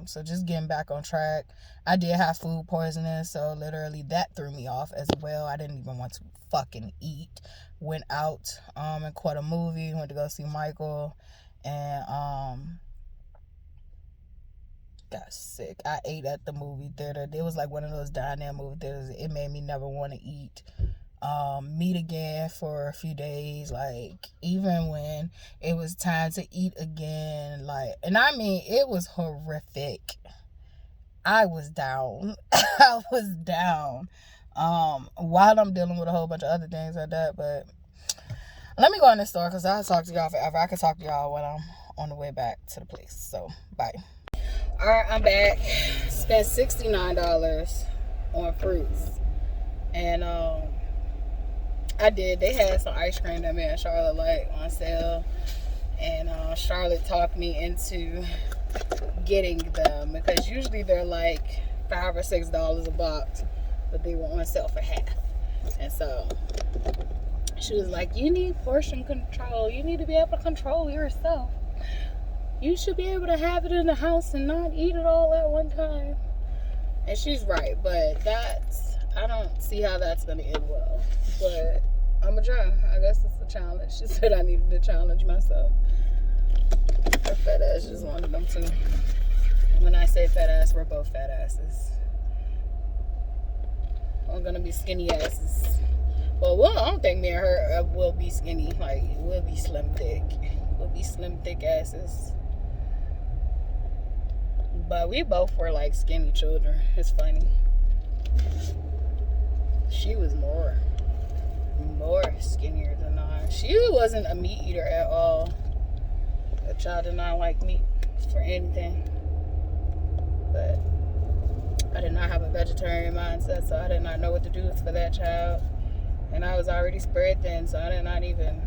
So just getting back on track. I did have food poisoning, so literally that threw me off as well. I didn't even want to fucking eat. Went out and caught a movie, went to go see Michael, and got sick. I ate at the movie theater. It was like one of those dine-in movie theaters. It made me never want to eat meat again for a few days. Like, even when it was time to eat again, like, and I mean, it was horrific. I was down. I was down. While I'm dealing with a whole bunch of other things like that. But let me go in the store, because I'll talk to y'all forever. I can talk to y'all when I'm on the way back to the place. So bye. All right, I'm back. Spent $69 on fruits, and I did. They had some ice cream that me and Charlotte like on sale, and Charlotte talked me into getting them, because usually they're like $5 or $6 a box, but they were on sale for half. And so she was like, "You need portion control. You need to be able to control yourself. You should be able to have it in the house and not eat it all at one time." And she's right, but I don't see how that's going to end well. But I'm going to try. I guess it's a challenge. She said I needed to challenge myself. Her fat ass just wanted them too. When I say fat ass, we're both fat asses. We're going to be skinny asses. Well, I don't think me and her will be skinny. Like, we'll be slim thick. We'll be slim thick asses. But we both were like skinny children. It's funny. She was more skinnier than I. She wasn't a meat eater at all. That child did not like meat for anything. But I did not have a vegetarian mindset, so I did not know what to do for that child. And I was already spread thin, so I did not even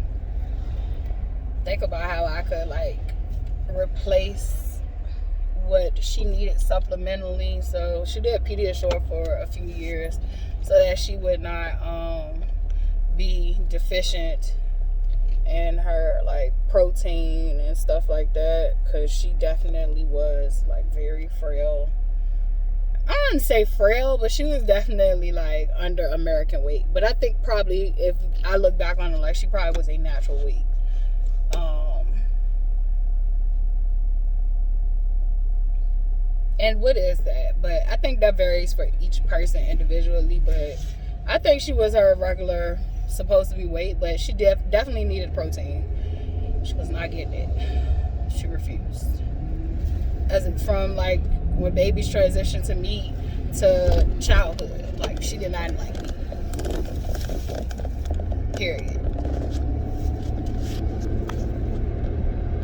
think about how I could like replace what she needed supplementally. So she did Pediasure for a few years so that she would not be deficient in her like protein and stuff like that, because she definitely was like very frail. I wouldn't say frail, but she was definitely like under American weight. But I think probably if I look back on it, like she probably was a natural weight. And what is that? But I think that varies for each person individually. But I think she was her regular supposed to be weight, but she definitely needed protein. She was not getting it. She refused. From like when babies transition to meat to childhood, like she did not like meat. Period.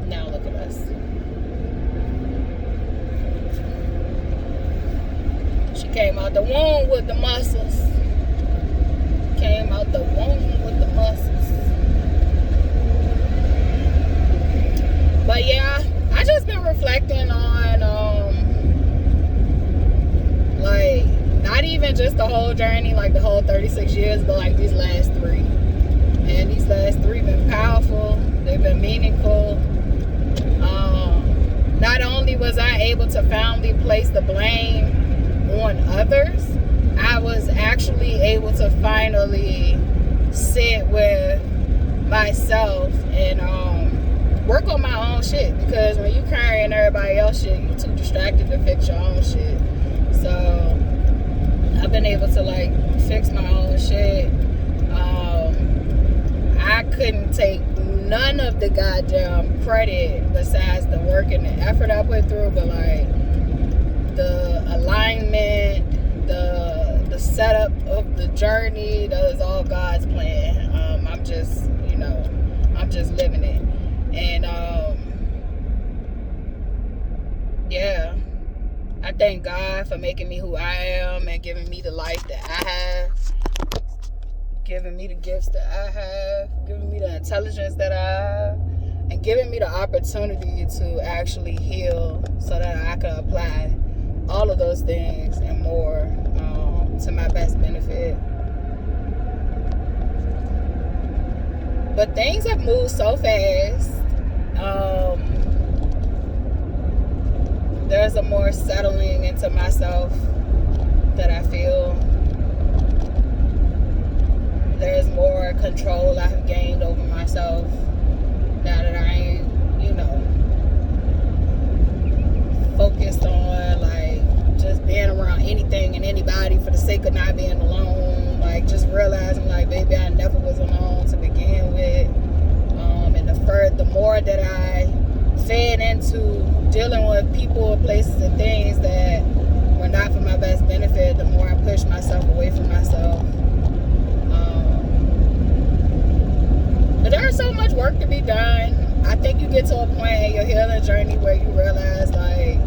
Now look at us. She came out the womb with the muscles. Came out the womb with the muscles. But yeah, I just been reflecting on like not even just the whole journey, like the whole 36 years, but like these last 3. And these last 3 been powerful. They've been meaningful. Not only was I able to finally place the blame on others, I was actually able to finally sit with myself and work on my own shit, because when you carrying everybody else shit, you too distracted to fix your own shit. So I've been able to like fix my own shit. I couldn't take none of the goddamn credit besides the work and the effort I put through, but like the alignment, the setup of the journey, that is all God's plan. I'm just living it. And yeah, I thank God for making me who I am and giving me the life that I have, giving me the gifts that I have, giving me the intelligence that I have, and giving me the opportunity to actually heal so that I could apply all of those things and more to my best benefit. But things have moved so fast. There's a more settling into myself that I feel. There's more control I have gained over myself now that I ain't, focused on like just being around anything and anybody for the sake of not being alone. Like just realizing like, baby, I never was alone to begin with. And the more that I fed into dealing with people, places, and things that were not for my best benefit, the more I pushed myself away from myself. But there's so much work to be done. I think you get to a point in your healing journey where you realize like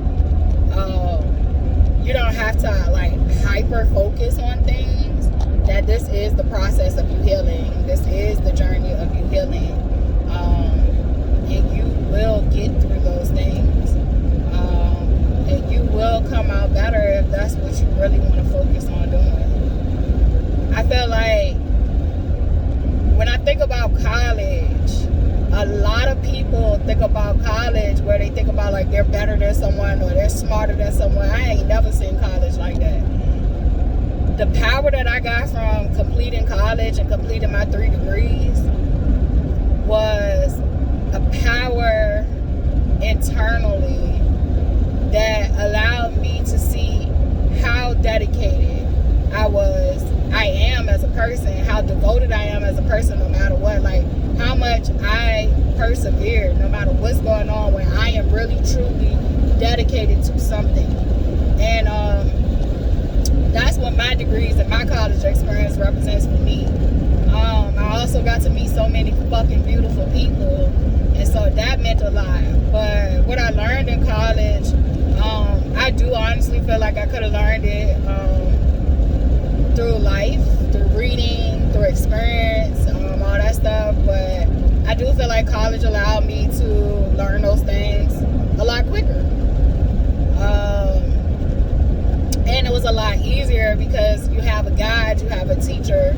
you don't have to like hyper focus on things. That this is the process of you healing. This is the journey of you healing. And you will get through those things. And you will come out better if that's what you really want to focus on doing. I feel like when I think about college, a lot of people think about college where they think about like they're better than someone or they're smarter than someone. I ain't never seen college like that. The power that I got from completing college and completing my 3 degrees was a power internally that allowed me to see how dedicated I am as a person, how devoted I am as a person no matter what, like how much I persevere no matter what's going on, when I am really truly dedicated to something. And that's what my degrees and my college experience represents for me. I also got to meet so many fucking beautiful people, and so that meant a lot. But what I learned in college, I do honestly feel like I could have learned it through life, through reading, through experience, all that stuff. But I do feel like college allowed me to learn those things a lot quicker. And it was a lot easier because you have a guide, you have a teacher.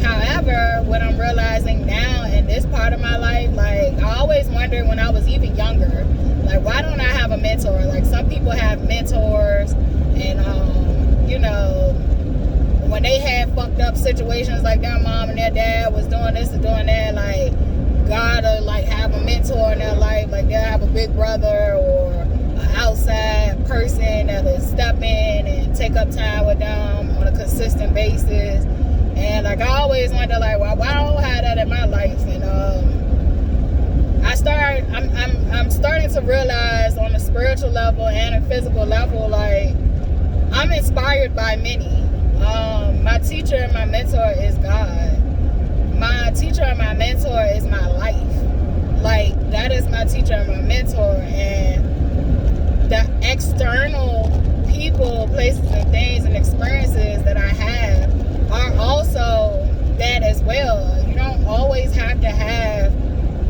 However, what I'm realizing now in this part of my life, like I always wondered when I was even younger, like why don't I have a mentor? Like some people have mentors, and when they had fucked up situations, like their mom and their dad was doing this and doing that, like gotta like have a mentor in their life, like they'll have a big brother or an outside person that'll step in and take up time with them on a consistent basis. And like I always wonder, like, why don't I have that in my life? And I'm starting to realize on a spiritual level and a physical level, like I'm inspired by many. My teacher and my mentor is God. My teacher and my mentor is my life. Like that is my teacher and my mentor. And the external people, places, and things and experiences that I have are also that as well. You don't always have to have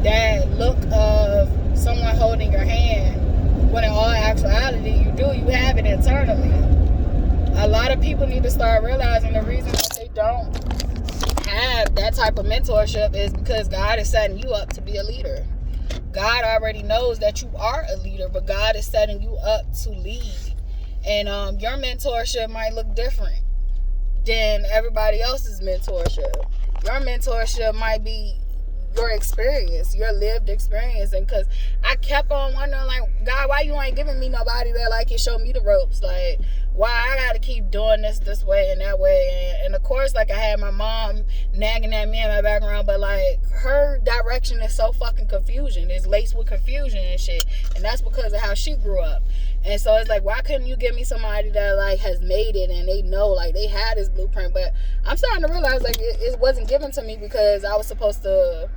that look of someone holding your hand, when in all actuality you do. You have it internally. A lot of people need to start realizing the reason that they don't have that type of mentorship is because God is setting you up to be a leader. God already knows that you are a leader, but God is setting you up to lead. And your mentorship might look different than everybody else's mentorship. Your mentorship might be your experience, your lived experience. And because I kept on wondering, like, God, why you ain't giving me nobody that like can show me the ropes? Like, why I gotta keep doing this way and that way? And of course, like, I had my mom nagging at me in my background, but like her direction is so fucking confusion. It's laced with confusion and shit. And that's because of how she grew up. And so it's like, why couldn't you give me somebody that like has made it and they know, like, they had this blueprint? But I'm starting to realize, like, it wasn't given to me because I was supposed to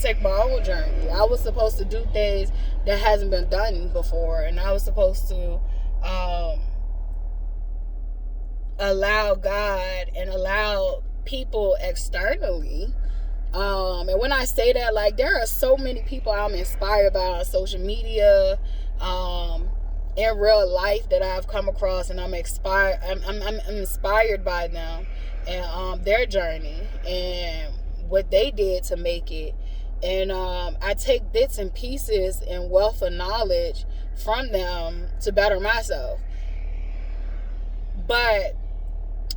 take my own journey. I was supposed to do things that hasn't been done before, and I was supposed to allow God and allow people externally And when I say that, like, there are so many people I'm inspired by on social media, in real life, that I've come across, and I'm inspired by them and their journey and what they did to make it. And I take bits and pieces and wealth of knowledge from them to better myself. But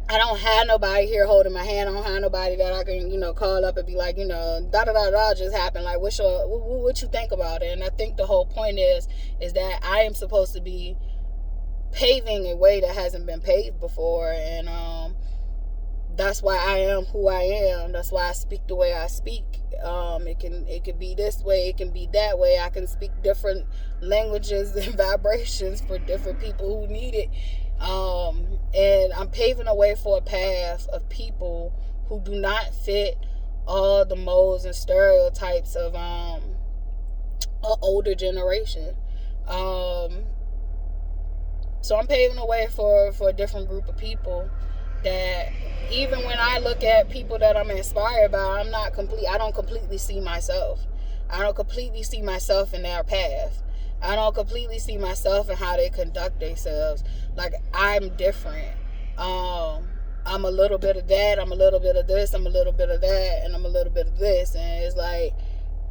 I don't have nobody here holding my hand. I don't have nobody that I can, call up and be like, da-da-da-da just happened. Like, what you think about it? And I think the whole point is that I am supposed to be paving a way that hasn't been paved before. And that's why I am who I am. That's why I speak the way I speak. It can be this way. It can be that way. I can speak different languages and vibrations for different people who need it. And I'm paving a way for a path of people who do not fit all the molds and stereotypes of an older generation. So I'm paving a way for a different group of people that even when I look at people that I'm inspired by, I don't completely see myself. I don't completely see myself in their path. I don't completely see myself in how they conduct themselves. Like, I'm different. I'm a little bit of that. I'm a little bit of this. I'm a little bit of that. And I'm a little bit of this. And it's like,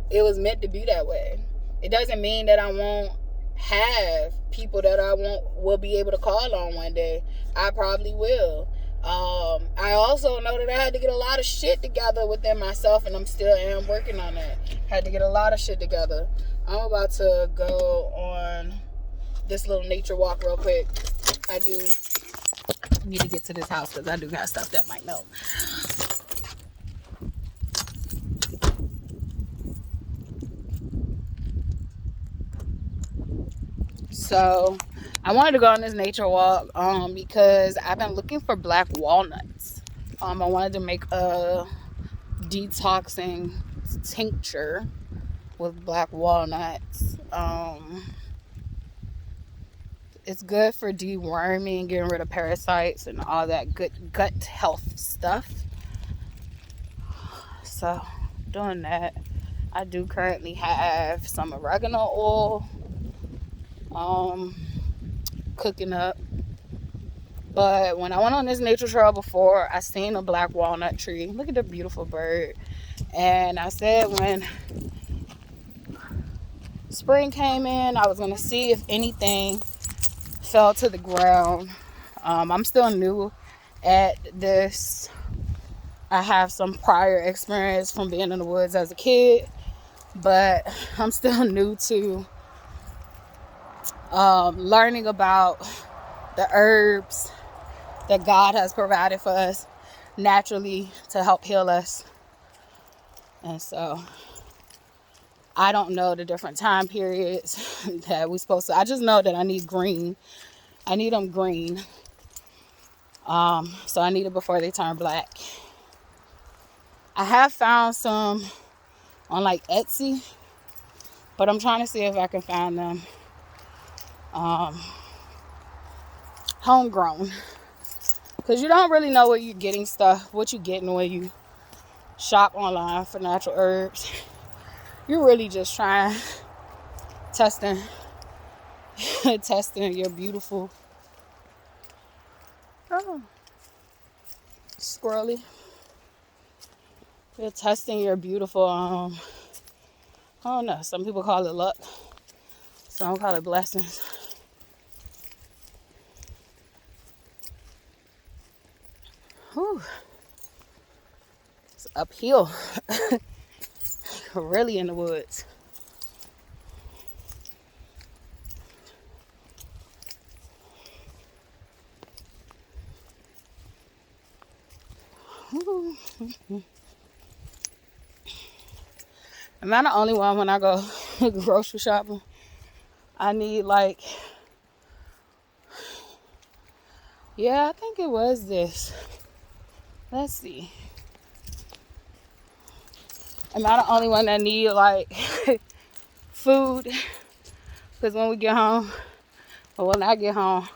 it was meant to be that way. It doesn't mean that I won't have people that I will be able to call on one day. I probably will. I also know that I had to get a lot of shit together within myself, and I'm still am working on that. Had to get a lot of shit together. I'm about to go on this little nature walk real quick. I do need to get to this house because I do got stuff that might melt. So I wanted to go on this nature walk because I've been looking for black walnuts. I wanted to make a detoxing tincture with black walnuts. It's good for deworming, getting rid of parasites and all that good gut health stuff. So doing that. I do currently have some oregano oil cooking up. But when I went on this nature trail before, I seen a black walnut tree. Look at the beautiful bird. And I said when spring came in, I was going to see if anything fell to the ground. I'm still new at this. I have some prior experience from being in the woods as a kid, but I'm still new to learning about the herbs that God has provided for us naturally to help heal us. And so I don't know the different time periods that we're supposed to. I just know that I need green. I need them green. So I need it before they turn black. I have found some on like Etsy, but I'm trying to see if I can find them homegrown, because you don't really know where you're getting stuff, what you're getting when you shop online for natural herbs. You're really just testing your beautiful squirrely. You're testing your beautiful I don't know, some people call it luck, some call it blessings. Whew. It's uphill. Really in the woods. Am I the only one when I go grocery shopping? I need I think it was this. Let's see. Am I the only one that need food? Because when we get home, or when I get home,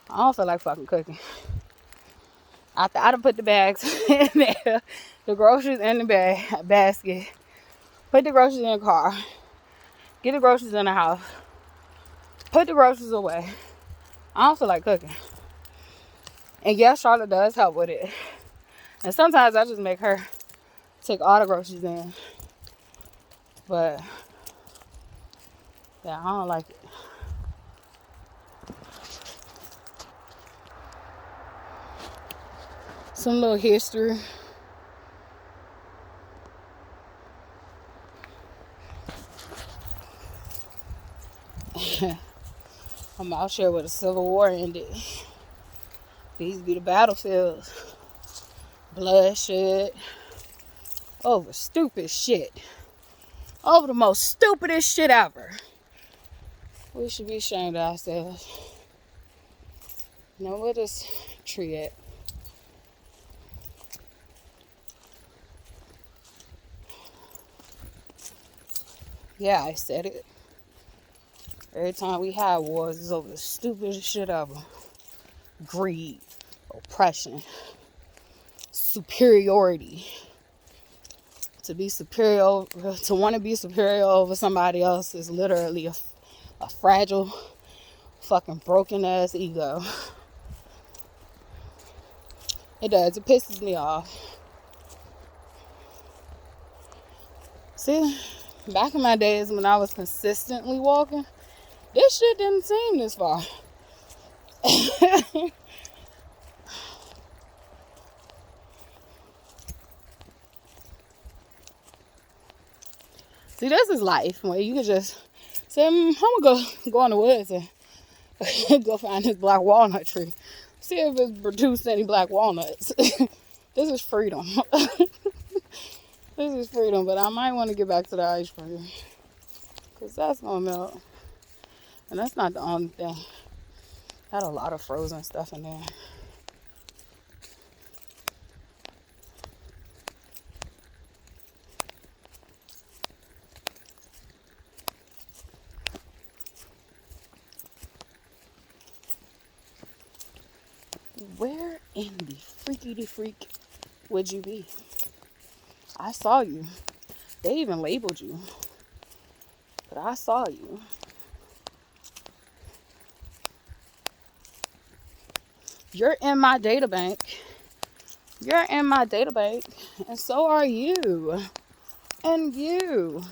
I don't feel like fucking cooking. I done put the bags in there the groceries in the basket, put the groceries in the car, get the groceries in the house, put the groceries away. I don't feel like cooking. And yes, Charlotte does help with it. And sometimes I just make her take all the groceries in. But yeah, I don't like it. Some little history. I'm out here where the Civil War ended. These be the battlefields. Bloodshed. Over stupid shit. Over the most stupidest shit ever. We should be ashamed of ourselves. Now, where this tree at? Yeah, I said it. Every time we have wars, it's over the stupidest shit ever. Greed, oppression, superiority. To be superior, to want to be superior over somebody else is literally a fragile, fucking broken ass ego. It does. It pisses me off. See, back in my days when I was consistently walking, this shit didn't seem this far. See, this is life where you can just say, I'm gonna go in the woods and go find this black walnut tree. See if it's produced any black walnuts. This is freedom. This is freedom, but I might want to get back to the ice cream. Because that's going to melt. And that's not the only thing. Had a lot of frozen stuff in there. Where in the freaky freak would you be? I saw you. They even labeled you. But I saw you. You're in my data bank. You're in my data bank. And so are you. And you.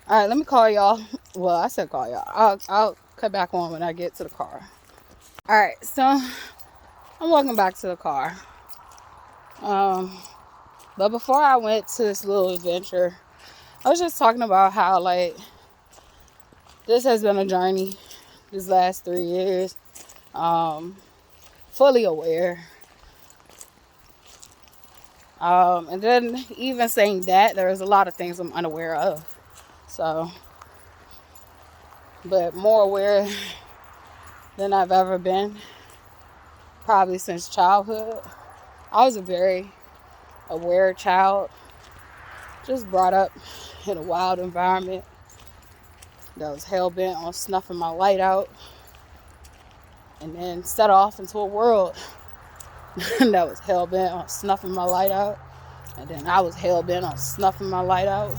All right, let me call y'all. Well, I said call y'all. I'll cut back on when I get to the car. All right, so I'm walking back to the car. But before I went to this little adventure, I was just talking about how, like, this has been a journey these last 3 years. Fully aware. And then even saying that, there's a lot of things I'm unaware of. So, but more aware than I've ever been, probably since childhood. I was a very aware child, just brought up in a wild environment that was hell-bent on snuffing my light out, and then set off into a world that was hell-bent on snuffing my light out, and then I was hell-bent on snuffing my light out.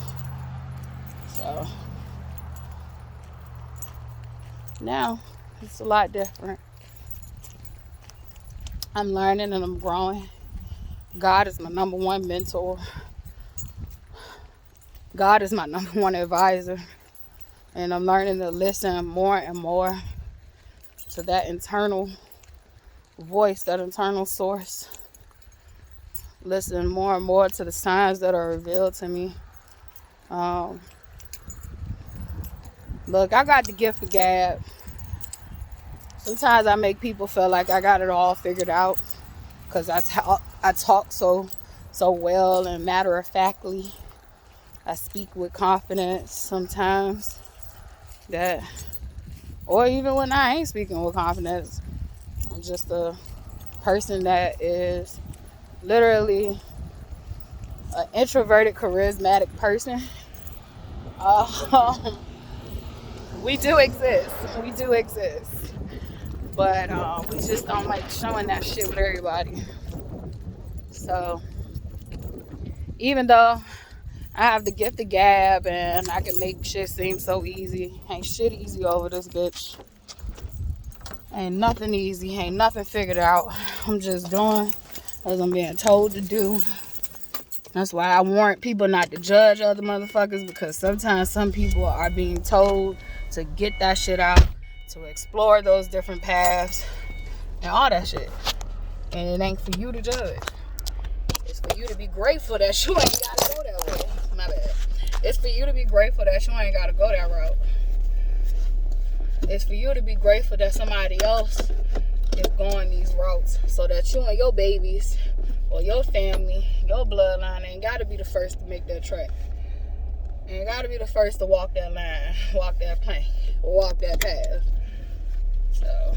So now it's a lot different. I'm learning and I'm growing. God is my number one mentor. God is my number one advisor. And I'm learning to listen more and more to that internal voice, that internal source. Listen more and more to the signs that are revealed to me. Look, I got the gift of gab. Sometimes I make people feel like I got it all figured out because I talk so well and matter-of-factly. I speak with confidence sometimes. Or even when I ain't speaking with confidence, I'm just a person that is literally an introverted, charismatic person. We do exist. We do exist. But we just don't like showing that shit with everybody. So even though I have the gift of gab and I can make shit seem so easy, ain't shit easy over this bitch. Ain't nothing easy. Ain't nothing figured out. I'm just doing as I'm being told to do. That's why I warrant people not to judge other motherfuckers, because sometimes some people are being told to get that shit out, to explore those different paths and all that shit. And it ain't for you to judge. It's for you to be grateful that you ain't gotta go that way. My bad. It's for you to be grateful that you ain't gotta go that route. It's for you to be grateful that somebody else is going these routes, so that you and your babies or your family, your bloodline ain't gotta be the first to make that track. Ain't gotta be the first to walk that line, walk that plank, walk that path. So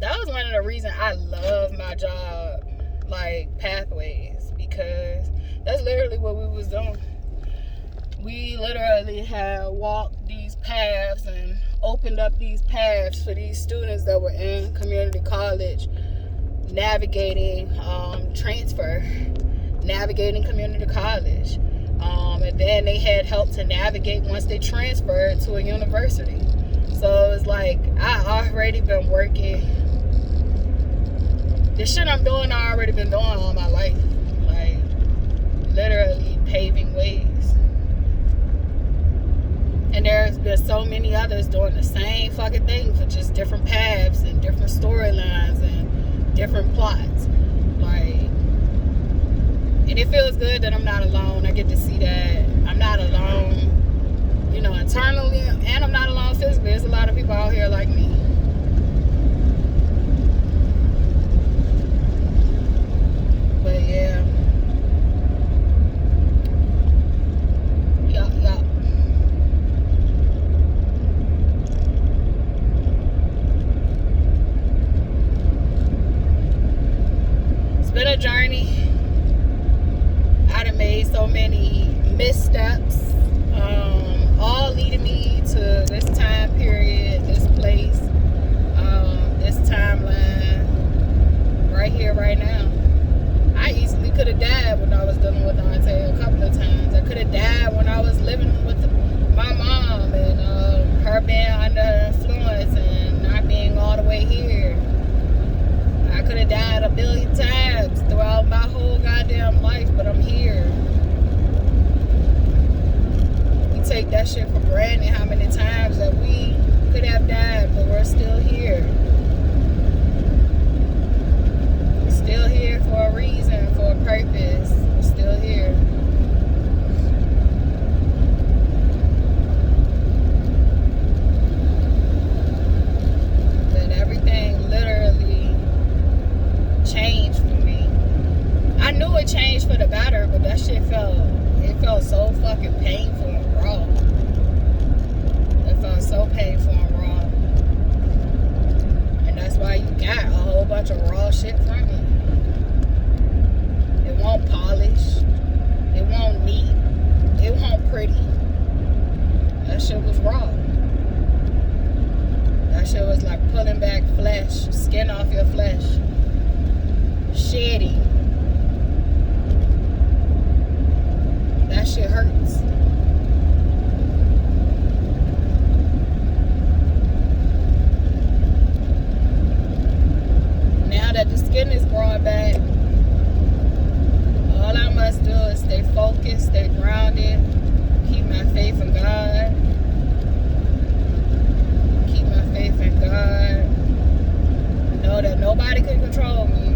that was one of the reasons I love my job, like Pathways, because that's literally what we was doing. We literally had walked these paths and opened up these paths for these students that were in community college, navigating transfer, navigating community college. And then they had help to navigate once they transferred to a university. So it's like, I already been working. The shit I'm doing, I already been doing all my life. Like, literally paving ways. And there's been so many others doing the same fucking thing for just different paths and different storylines and different plots. Like, and it feels good that I'm not alone. I get to see that I'm not alone, you know, internally, and I'm not alone physically. There's a lot of people out here like me. But yeah. Yeah. It's been a journey. I done made so many missteps, all leading me to this time period, this place, this timeline, right here, right now. I easily could have died when I was dealing with Dante a couple of times. I could have died when I was living with my mom and her being under influence and not being all the way here. I could have died a billion times throughout my whole goddamn life, but I'm here. We take that shit for granted, how many times that we could have died, but we're still here. We're still here for a reason, for a purpose. We're still here. But everything literally changed for me. I knew it changed for the better, but that shit felt so fucking painful and raw. It felt so painful and raw. And that's why you got a whole bunch of raw shit from me. It won't polish. It won't neat. It won't pretty. That shit was raw. That shit was like pulling back flesh, skin off your flesh. Shedding. That shit hurts. Now that the skin is growing back, all I must do is stay focused, stay grounded, keep my faith in God. Keep my faith in God. Know that nobody can control me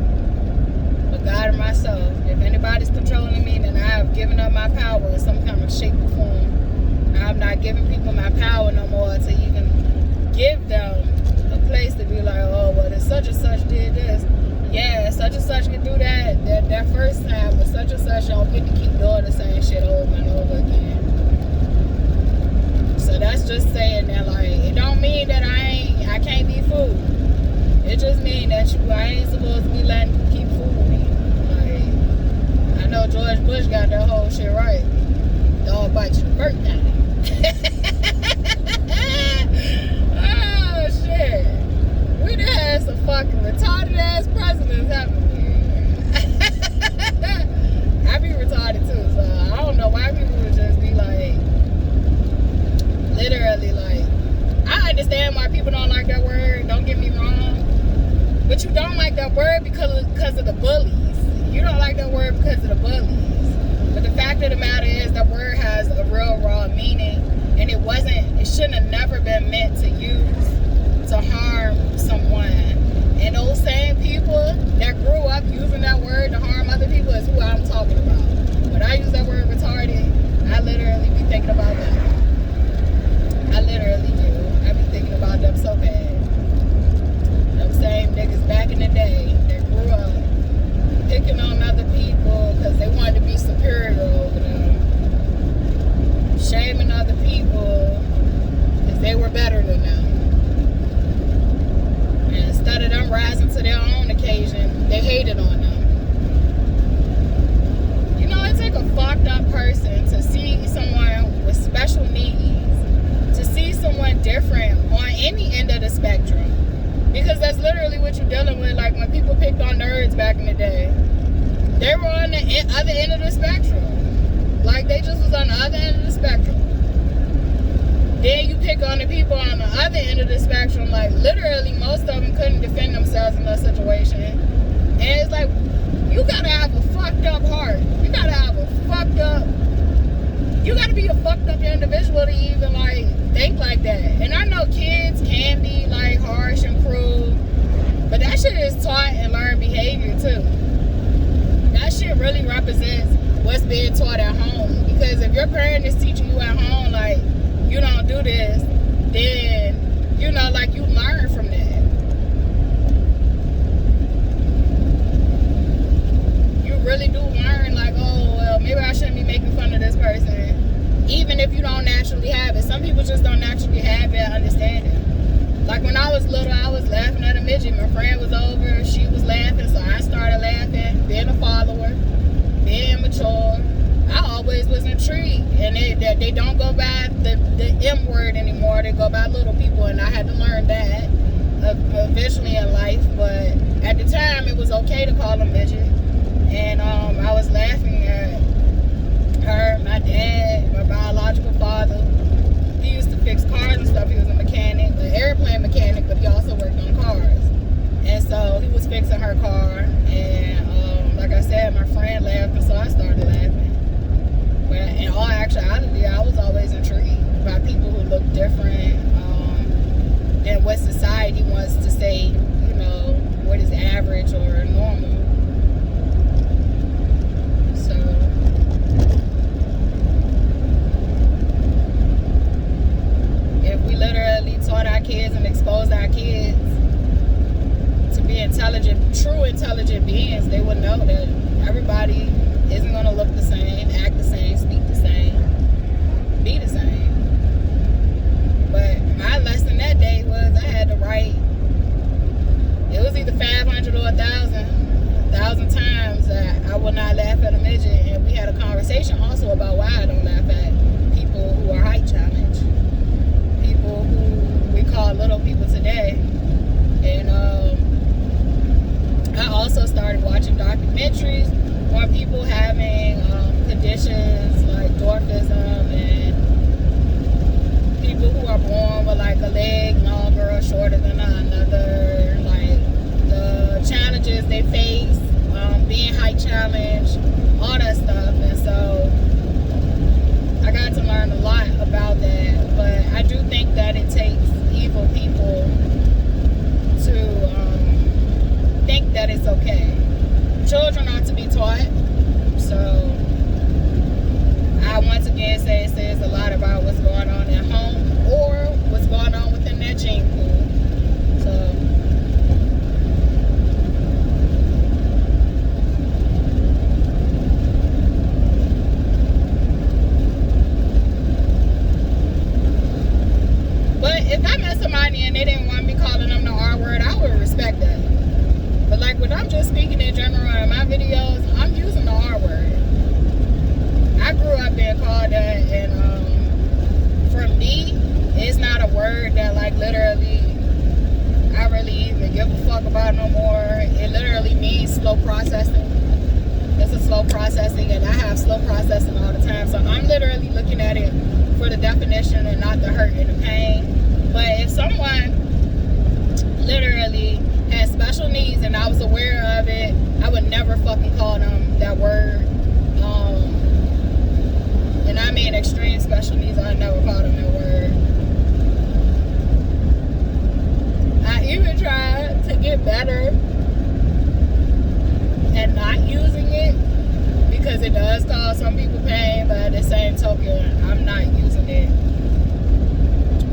but God and myself. If anybody's controlling me, then I have given up my power in some kind of shape or form. I'm not giving people my power no more to even give them a place to be like, oh, well, if such and such did this. Yeah, such and such can do that first time, but such and such don't get to keep doing the same shit over and over again. So that's just saying that, like, it don't mean that I can't be fooled. It just means that I ain't supposed to be letting you keep fooling me. Like, I know George Bush got that whole shit right. Dog bite you the first time. fucking retarded ass presidents having I be retarded too, so I don't know why people would just be like, literally like, I understand why people don't like that word, don't get me wrong, but you don't like that word because of the bullies. You don't like that word because of the bullies. But the fact of the matter is that word has a real raw meaning, and it shouldn't have never been meant to use to harm someone. And those same people that grew up using that word to harm other people is who I'm talking about. When I use that word retarded, I literally be thinking about them. I literally do. I be thinking about them so bad. Them same niggas back in the day that grew up picking on other people because they wanted to be superior over them. Shaming other people because they were better than them. Instead of them rising to their own occasion, they hated on them. You know, it takes a fucked up person to see someone with special needs, to see someone different on any end of the spectrum. Because that's literally what you're dealing with. Like when people picked on nerds back in the day, they were on the other end of the spectrum. Like they just was on the other end of the spectrum. Then you pick on the people on the other end of the spectrum, like literally most of them couldn't defend themselves in that situation. And it's like, you gotta have a fucked up heart. You gotta have a fucked up, you gotta be a fucked up individual to even like think like that. And I know kids can be like harsh and cruel, but that shit is taught and learned behavior too. That shit really represents what's being taught at home. Because if your parent is teaching you at home, like, you don't do this, then, you know, like, you learn from that. You really do learn, like, oh, well, maybe I shouldn't be making fun of this person. Even if you don't naturally have it. Some people just don't naturally have that understanding. Like, when I was little, I was laughing at a midget. My friend was over, she was laughing, so I started laughing, being a follower, being mature. I always was intrigued, and they don't go by the M word anymore. They go by little people, and I had to learn that eventually in life. But at the time, it was okay to call them midget, and I was laughing at her, my dad, my biological father. He used to fix cars and stuff. He was a mechanic, an airplane mechanic, but he also worked on cars. And so he was fixing her car, and like I said, my friend laughed, and so I started laughing. But in all actuality, I was always intrigued by people who look different than what society wants to say, you know, what is average or normal. So, if we literally taught our kids and exposed our kids to be intelligent, true intelligent beings, they would know that everybody isn't going to look the same, act the same, speak the same, be the same. But my lesson that day was I had to write, it was either 500 or 1,000 times that I will not laugh at a midget. And we had a conversation also about why I don't laugh at people who are height challenged, people who we call little people today. And I also started watching documentaries on people having conditions like dwarfism and people who are born with like a leg longer or shorter than another, like the challenges they face, being height challenged, all that stuff. And so I got to learn a lot about that. But I do think that it takes evil people to think that it's okay. Children are to be taught. So I once again say it says a lot about what's going on at home or what's going on within that gene pool. So but if I met somebody and they didn't want me calling them the R word, I would respect that. But like when I'm just speaking in general in my videos, I'm using the R word. I grew up being called that, and for me, it's not a word that like literally I really even give a fuck about slow processing, and I have slow processing all the time. So I'm literally looking at it for the definition and not the hurt and the pain. But if someone literally has special needs and I was aware of it, I would never fucking call them that word. And I mean extreme special needs, I never call them that word. I even tried to get better at not using it because it does cause some people pain, but at the same token, I'm not using it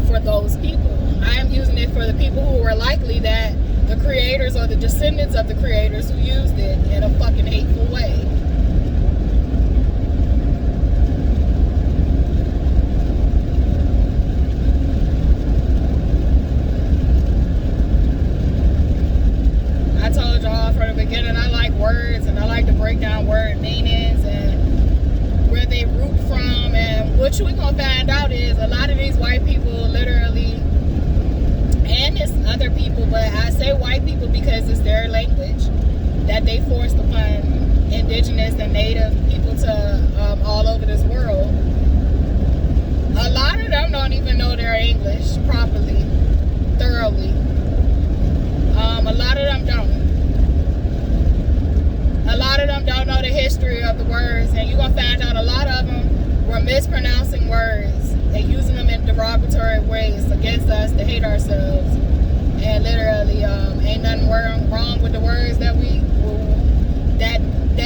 for those people. I am using it for the people who are likely that the creators or the descendants of the creators who used it in a fucking hateful way. I told y'all from the beginning, I like words and I like to break down word meanings and where they root from. And what we're gonna find out is a lot of these white people literally, and it's other people, but I say white people because it's their language that they forced upon indigenous and native people to all over this world. A lot of them don't even know their English properly, thoroughly. A lot of them don't. A lot of them don't know the history of the words, and you're going to find out a lot of them were mispronouncing words and using them in derogatory ways against us to hate ourselves. And literally, ain't nothing wrong with the words that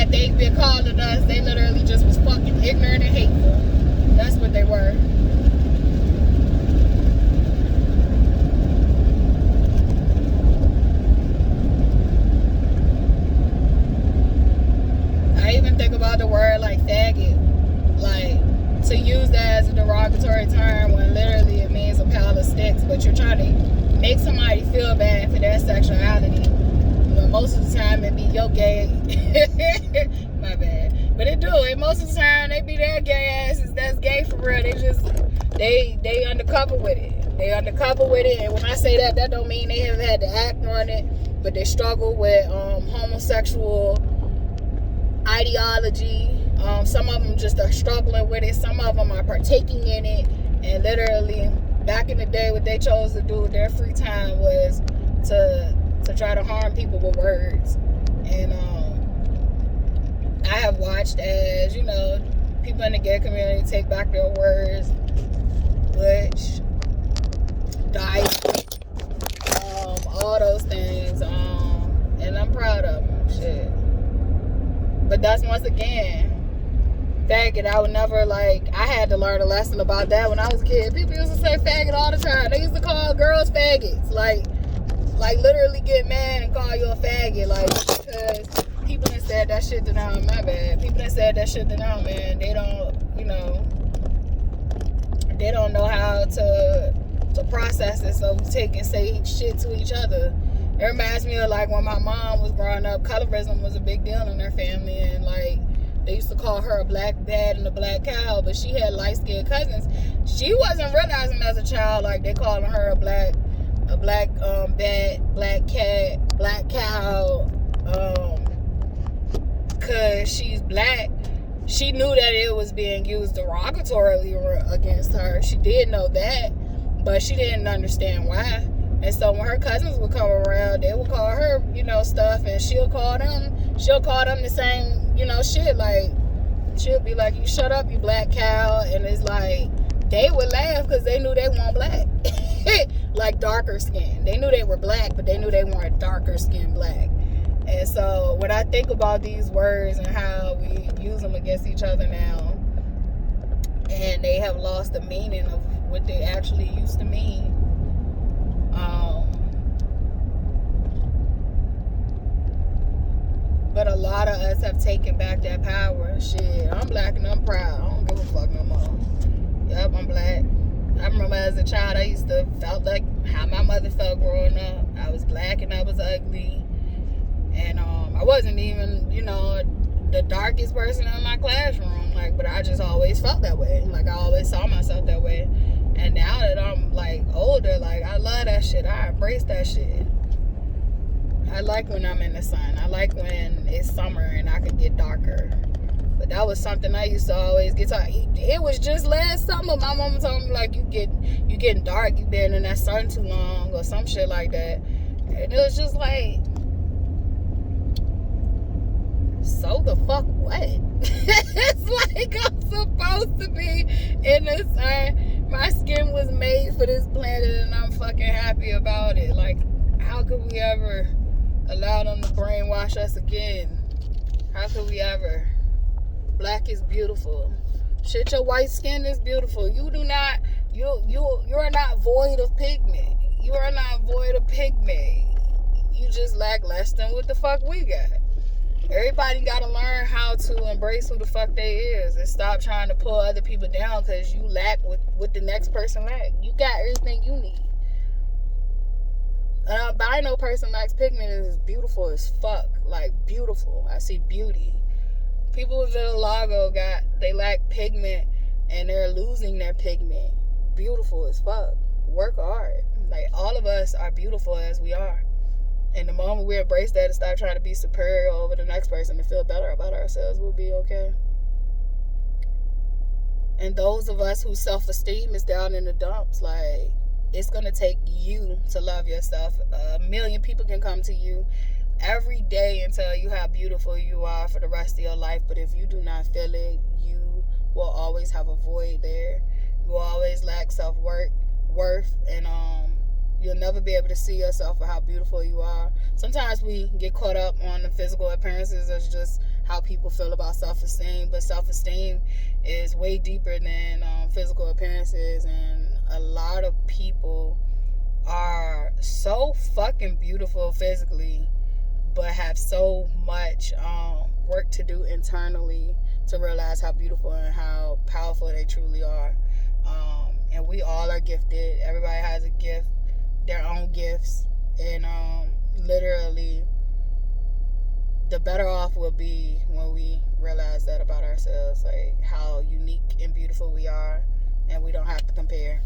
they've been calling us. They literally just was fucking ignorant and hateful. That's what they were. I even think about the word like faggot, like to use that as a derogatory term when literally it means a pile of sticks, but you're trying to make somebody feel bad for their sexuality. But most of the time it be yo gay. My bad. But it do. And most of the time they be their gay asses that's gay for real. They just they undercover with it. They undercover with it. And when I say that, that don't mean they haven't had to act on it, but they struggle with homosexual ideology. Some of them just are struggling with it. Some of them are partaking in it. And literally, back in the day, what they chose to do with their free time was to try to harm people with words. And I have watched as, you know, people in the gay community take back their words, which diet, all those things. And I'm proud of them. Shit. But that's once again, faggot. I would never, like, I had to learn a lesson about that when I was a kid. People used to say faggot all the time. They used to call girls faggots. Like literally get mad and call you a faggot. Like, because people that said that shit to them, my bad. People that said that shit to them, man, they don't, you know, they don't know how to process it. So we take and say shit to each other. It reminds me of like when my mom was growing up, colorism was a big deal in her family, and like they used to call her a black bat and a black cow, but she had light-skinned cousins. She wasn't realizing as a child like they calling her a black bat, black cat, black cow, cause she's black. She knew that it was being used derogatorily against her. She did know that, but she didn't understand why. And so when her cousins would come around, they would call her, you know, stuff, and she'll call them the same, you know, shit. Like, she'll be like, you shut up, you black cow. And it's like, they would laugh because they knew they weren't black. Like darker skin. They knew they were black, but they knew they weren't darker skin black. And so when I think about these words and how we use them against each other now, and they have lost the meaning of what they actually used to mean. But a lot of us have taken back that power. Shit, I'm black and I'm proud. I don't give a fuck no more. Yep, I'm black. I remember as a child, I used to felt like how my mother felt growing up. I was black and I was ugly. And I wasn't even, you know, the darkest person in my classroom. Like, but I just always felt that way. Like, I always saw myself that way. And now that I'm, like, older, like, I love that shit. I embrace that shit. I like when I'm in the sun. I like when it's summer and I can get darker. But that was something I used to always get taught. It was just last summer. My mama told me, like, you getting dark. You been in that sun too long or some shit like that. And it was just like, so the fuck what? It's like I'm supposed to be in the sun. My skin was made for this planet and I'm fucking happy about it. Like, how could we ever allow them to brainwash us again? How could we ever? Black is beautiful. Shit, your white skin is beautiful. You are not void of pigment. You are not void of pigment. You just lack less than what the fuck we got. Everybody gotta learn how to embrace who the fuck they is and stop trying to pull other people down because you lack what the next person lack. You got everything you need. An albino person lacks pigment and is beautiful as fuck. Like, beautiful. I see beauty. People with vitiligo they lack pigment and they're losing their pigment. Beautiful as fuck. Work hard. Like, all of us are beautiful as we are. And the moment we embrace that and start trying to be superior over the next person and feel better about ourselves, we'll be okay. And those of us whose self-esteem is down in the dumps, like, it's going to take you to love yourself. 1 million people can come to you every day and tell you how beautiful you are for the rest of your life. But if you do not feel it, you will always have a void there. You will always lack self-worth. And you'll never be able to see yourself for how beautiful you are. Sometimes we get caught up on the physical appearances as just how people feel about self-esteem. But self-esteem is way deeper than physical appearances. And a lot of people are so fucking beautiful physically, but have so much work to do internally to realize how beautiful and how powerful they truly are. And we all are gifted. Everybody has a gift, their own gifts. And literally, the better off we'll be when we realize that about ourselves, like how unique and beautiful we are, and we don't have to compare.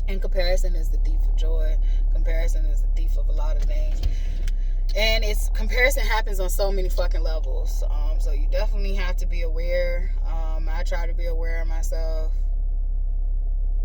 And comparison is the thief of joy. Comparison is the thief of a lot of things. And comparison happens on so many fucking levels. So you definitely have to be aware. I try to be aware of myself.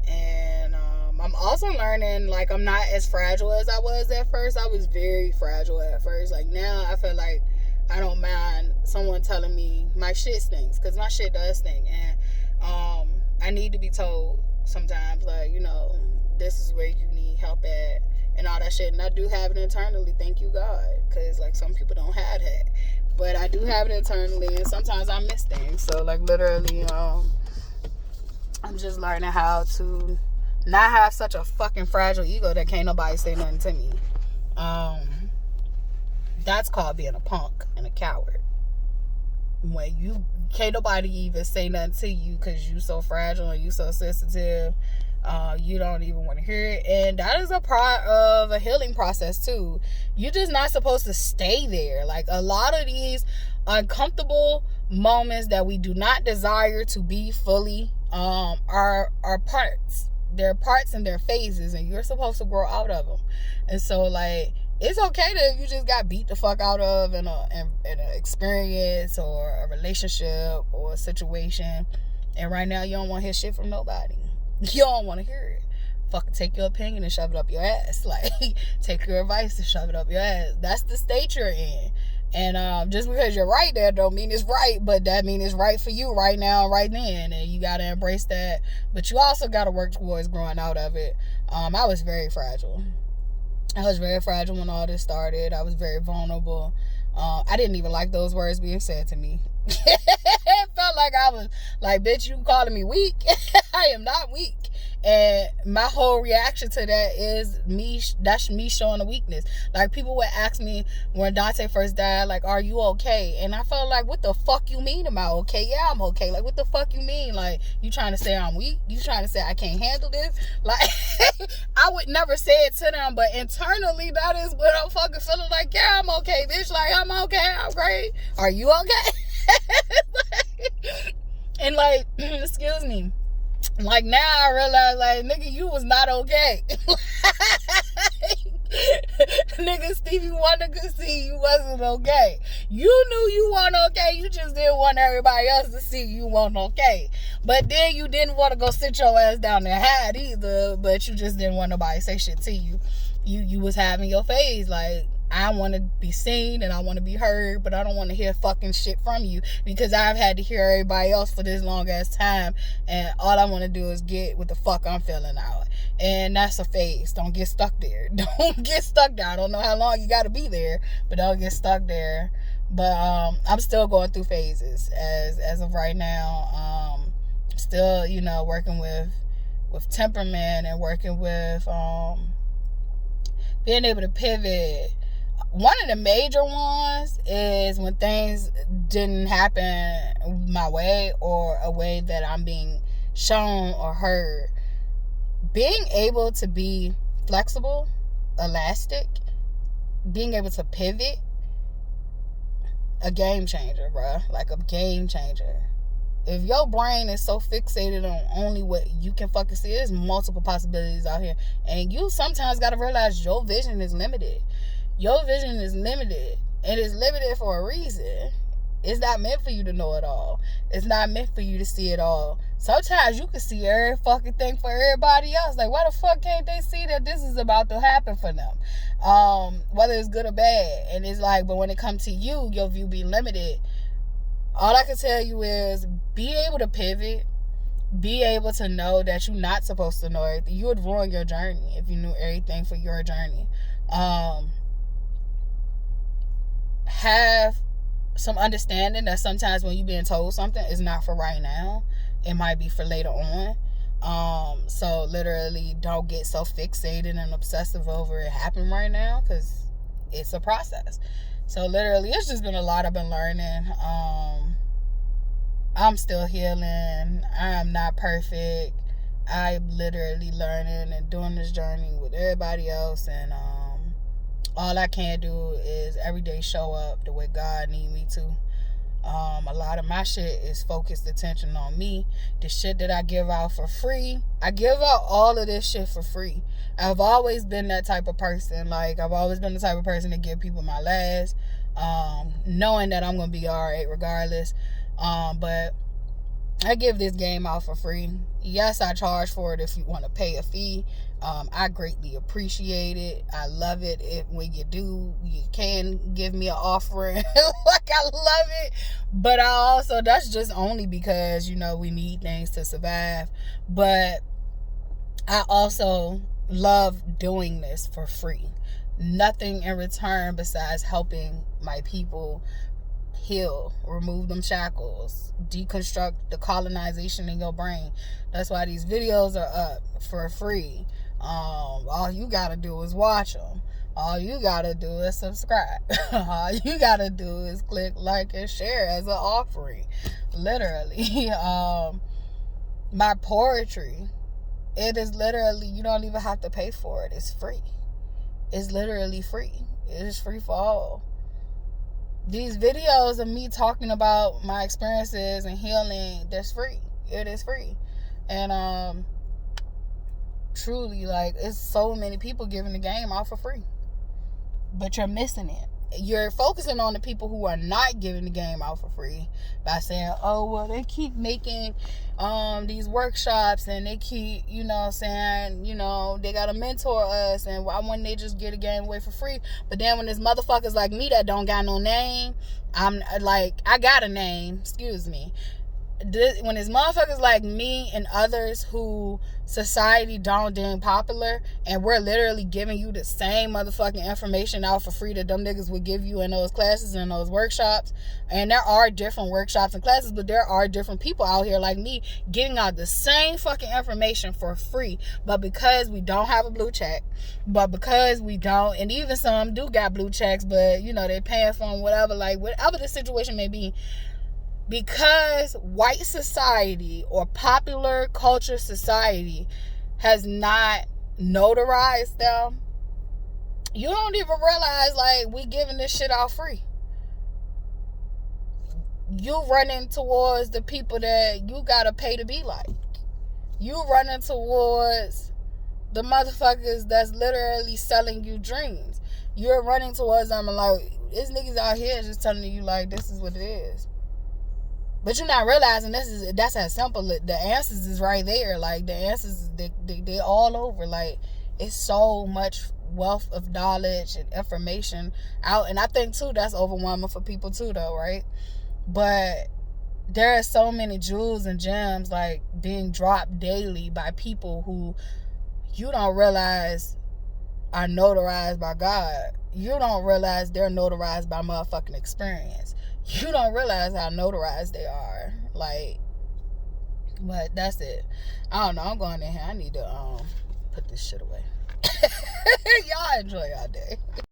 And I'm also learning, like, I'm not as fragile as I was at first. I was very fragile at first. Like, now I feel like I don't mind someone telling me my shit stinks, because my shit does stink. And I need to be told sometimes, like, you know, this is where you need help at and all that shit. And I do have it internally, thank you God, because, like, some people don't have that. But I do have it internally, and sometimes I miss things. So, like, literally, I'm just learning how to not have such a fucking fragile ego that can't nobody say nothing to me. That's called being a punk and a coward. When you can't nobody even say nothing to you because you so fragile and you so sensitive. You don't even want to hear it. And that is a part of a healing process too. You're just not supposed to stay there. Like, a lot of these uncomfortable moments that we do not desire to be fully are parts. They're parts and they're phases, and you're supposed to grow out of them. And so, like, it's okay that you just got beat the fuck out of in an experience or a relationship or a situation, and right now you don't want to hear shit from nobody. You don't want to hear it. Fucking take your opinion and shove it up your ass. Like, take your advice and shove it up your ass. That's the state you're in. And just because you're right there don't mean it's right, but that means it's right for you right now, right then. And you got to embrace that. But you also got to work towards growing out of it. I was very fragile. I was very fragile when all this started. I was very vulnerable. I didn't even like those words being said to me. It felt like I was like, bitch, you calling me weak? I am not weak. And my whole reaction to that is that's me showing a weakness. Like, people would ask me when Dante first died, like, are you okay? And I felt like, what the fuck you mean, am I okay? Yeah, I'm okay. Like, what the fuck you mean? Like, you trying to say I'm weak? You trying to say I can't handle this? Like, I would never say it to them, but internally, that is what I'm fucking feeling like. Yeah, I'm okay, bitch. Like, I'm okay. I'm great. Are you okay? And, like, excuse me. Like, now I realize, like, nigga, you was not okay. Nigga, Stevie Wonder could see you wasn't okay. You knew you weren't okay. You just didn't want everybody else to see you weren't okay. But then you didn't want to go sit your ass down and hide either. But you just didn't want nobody to say shit to you. You was having your phase like, I want to be seen and I want to be heard, but I don't want to hear fucking shit from you because I've had to hear everybody else for this long ass time, and all I want to do is get what the fuck I'm feeling out. And that's a phase. Don't get stuck there. Don't get stuck there. I don't know how long you got to be there, but don't get stuck there. But I'm still going through phases as of right now. Still, working with temperament and working with being able to pivot. One of the major ones is when things didn't happen my way or a way that I'm being shown or heard. Being able to be flexible, elastic, being able to pivot, a game changer, bruh. Like a game changer. If your brain is so fixated on only what you can fucking see, there's multiple possibilities out here. And you sometimes got to realize your vision is limited. Your vision is limited, and it's limited for a reason. It's not meant for you to know it all. It's not meant for you to see it all. Sometimes you can see every fucking thing for everybody else. Like, why the fuck can't they see that this is about to happen for them? Whether it's good or bad. And it's like, but when it comes to you, your view be limited. All I can tell you is be able to pivot. Be able to know that you're not supposed to know everything. You would ruin your journey if you knew everything for your journey. Have some understanding that sometimes when you're being told something, it's not for right now. It might be for later on. So literally don't get so fixated and obsessive over it happening right now, because it's a process. So literally it's just been a lot I've been learning. I'm still healing. I am not perfect. I'm literally learning and doing this journey with everybody else, and all I can do is every day show up the way God need me to. A lot of my shit is focused attention on me. The shit that I give out for free, I give out all of this shit for free. I've always been that type of person. Like, I've always been the type of person to give people my last, knowing that I'm gonna be alright regardless. But I give this game out for free. Yes, I charge for it if you want to pay a fee. I greatly appreciate it. I love it when you do. You can give me an offering. Like, I love it. But I also, that's just only because, we need things to survive. But I also love doing this for free. Nothing in return besides helping my people heal, remove them shackles, deconstruct the colonization in your brain. That's why these videos are up for free. All you gotta do is watch them. All you gotta do is subscribe. All you gotta do is click like and share as an offering. Literally. My poetry, it is literally, you don't even have to pay for it. It's free. It's literally free. It is free for all. These videos of me talking about my experiences and healing, that's free. It is free. And truly, like, it's so many people giving the game out for free, but you're missing it. You're focusing on the people who are not giving the game out for free by saying, oh, well, they keep making these workshops and they keep, saying, they got to mentor us, and why wouldn't they just get a game away for free? But then when there's motherfuckers like me that don't got no name, I'm like, I got a name, excuse me. When there's motherfuckers like me and others who society don't deem popular, and we're literally giving you the same motherfucking information out for free that them niggas would give you in those classes and those workshops. And there are different workshops and classes, but there are different people out here like me getting out the same fucking information for free. But because we don't have a blue check, and even some do got blue checks, but they're paying for them, whatever the situation may be. Because white society or popular culture society has not notarized them, you don't even realize, like, we giving this shit out free. You running towards the people that you gotta pay to be like. You running towards the motherfuckers that's literally selling you dreams. You're running towards them and like, this niggas out here just telling you like, this is what it is. But you're not realizing that's how simple. The answers is right there. Like, the answers, they all over. Like, it's so much wealth of knowledge and information out. And I think, too, that's overwhelming for people, too, though, right? But there are so many jewels and gems, like, being dropped daily by people who you don't realize are notarized by God. You don't realize they're notarized by motherfucking experience. You don't realize how notarized they are. Like, but that's it. I don't know. I'm going in here. I need to put this shit away. Y'all enjoy y'all day.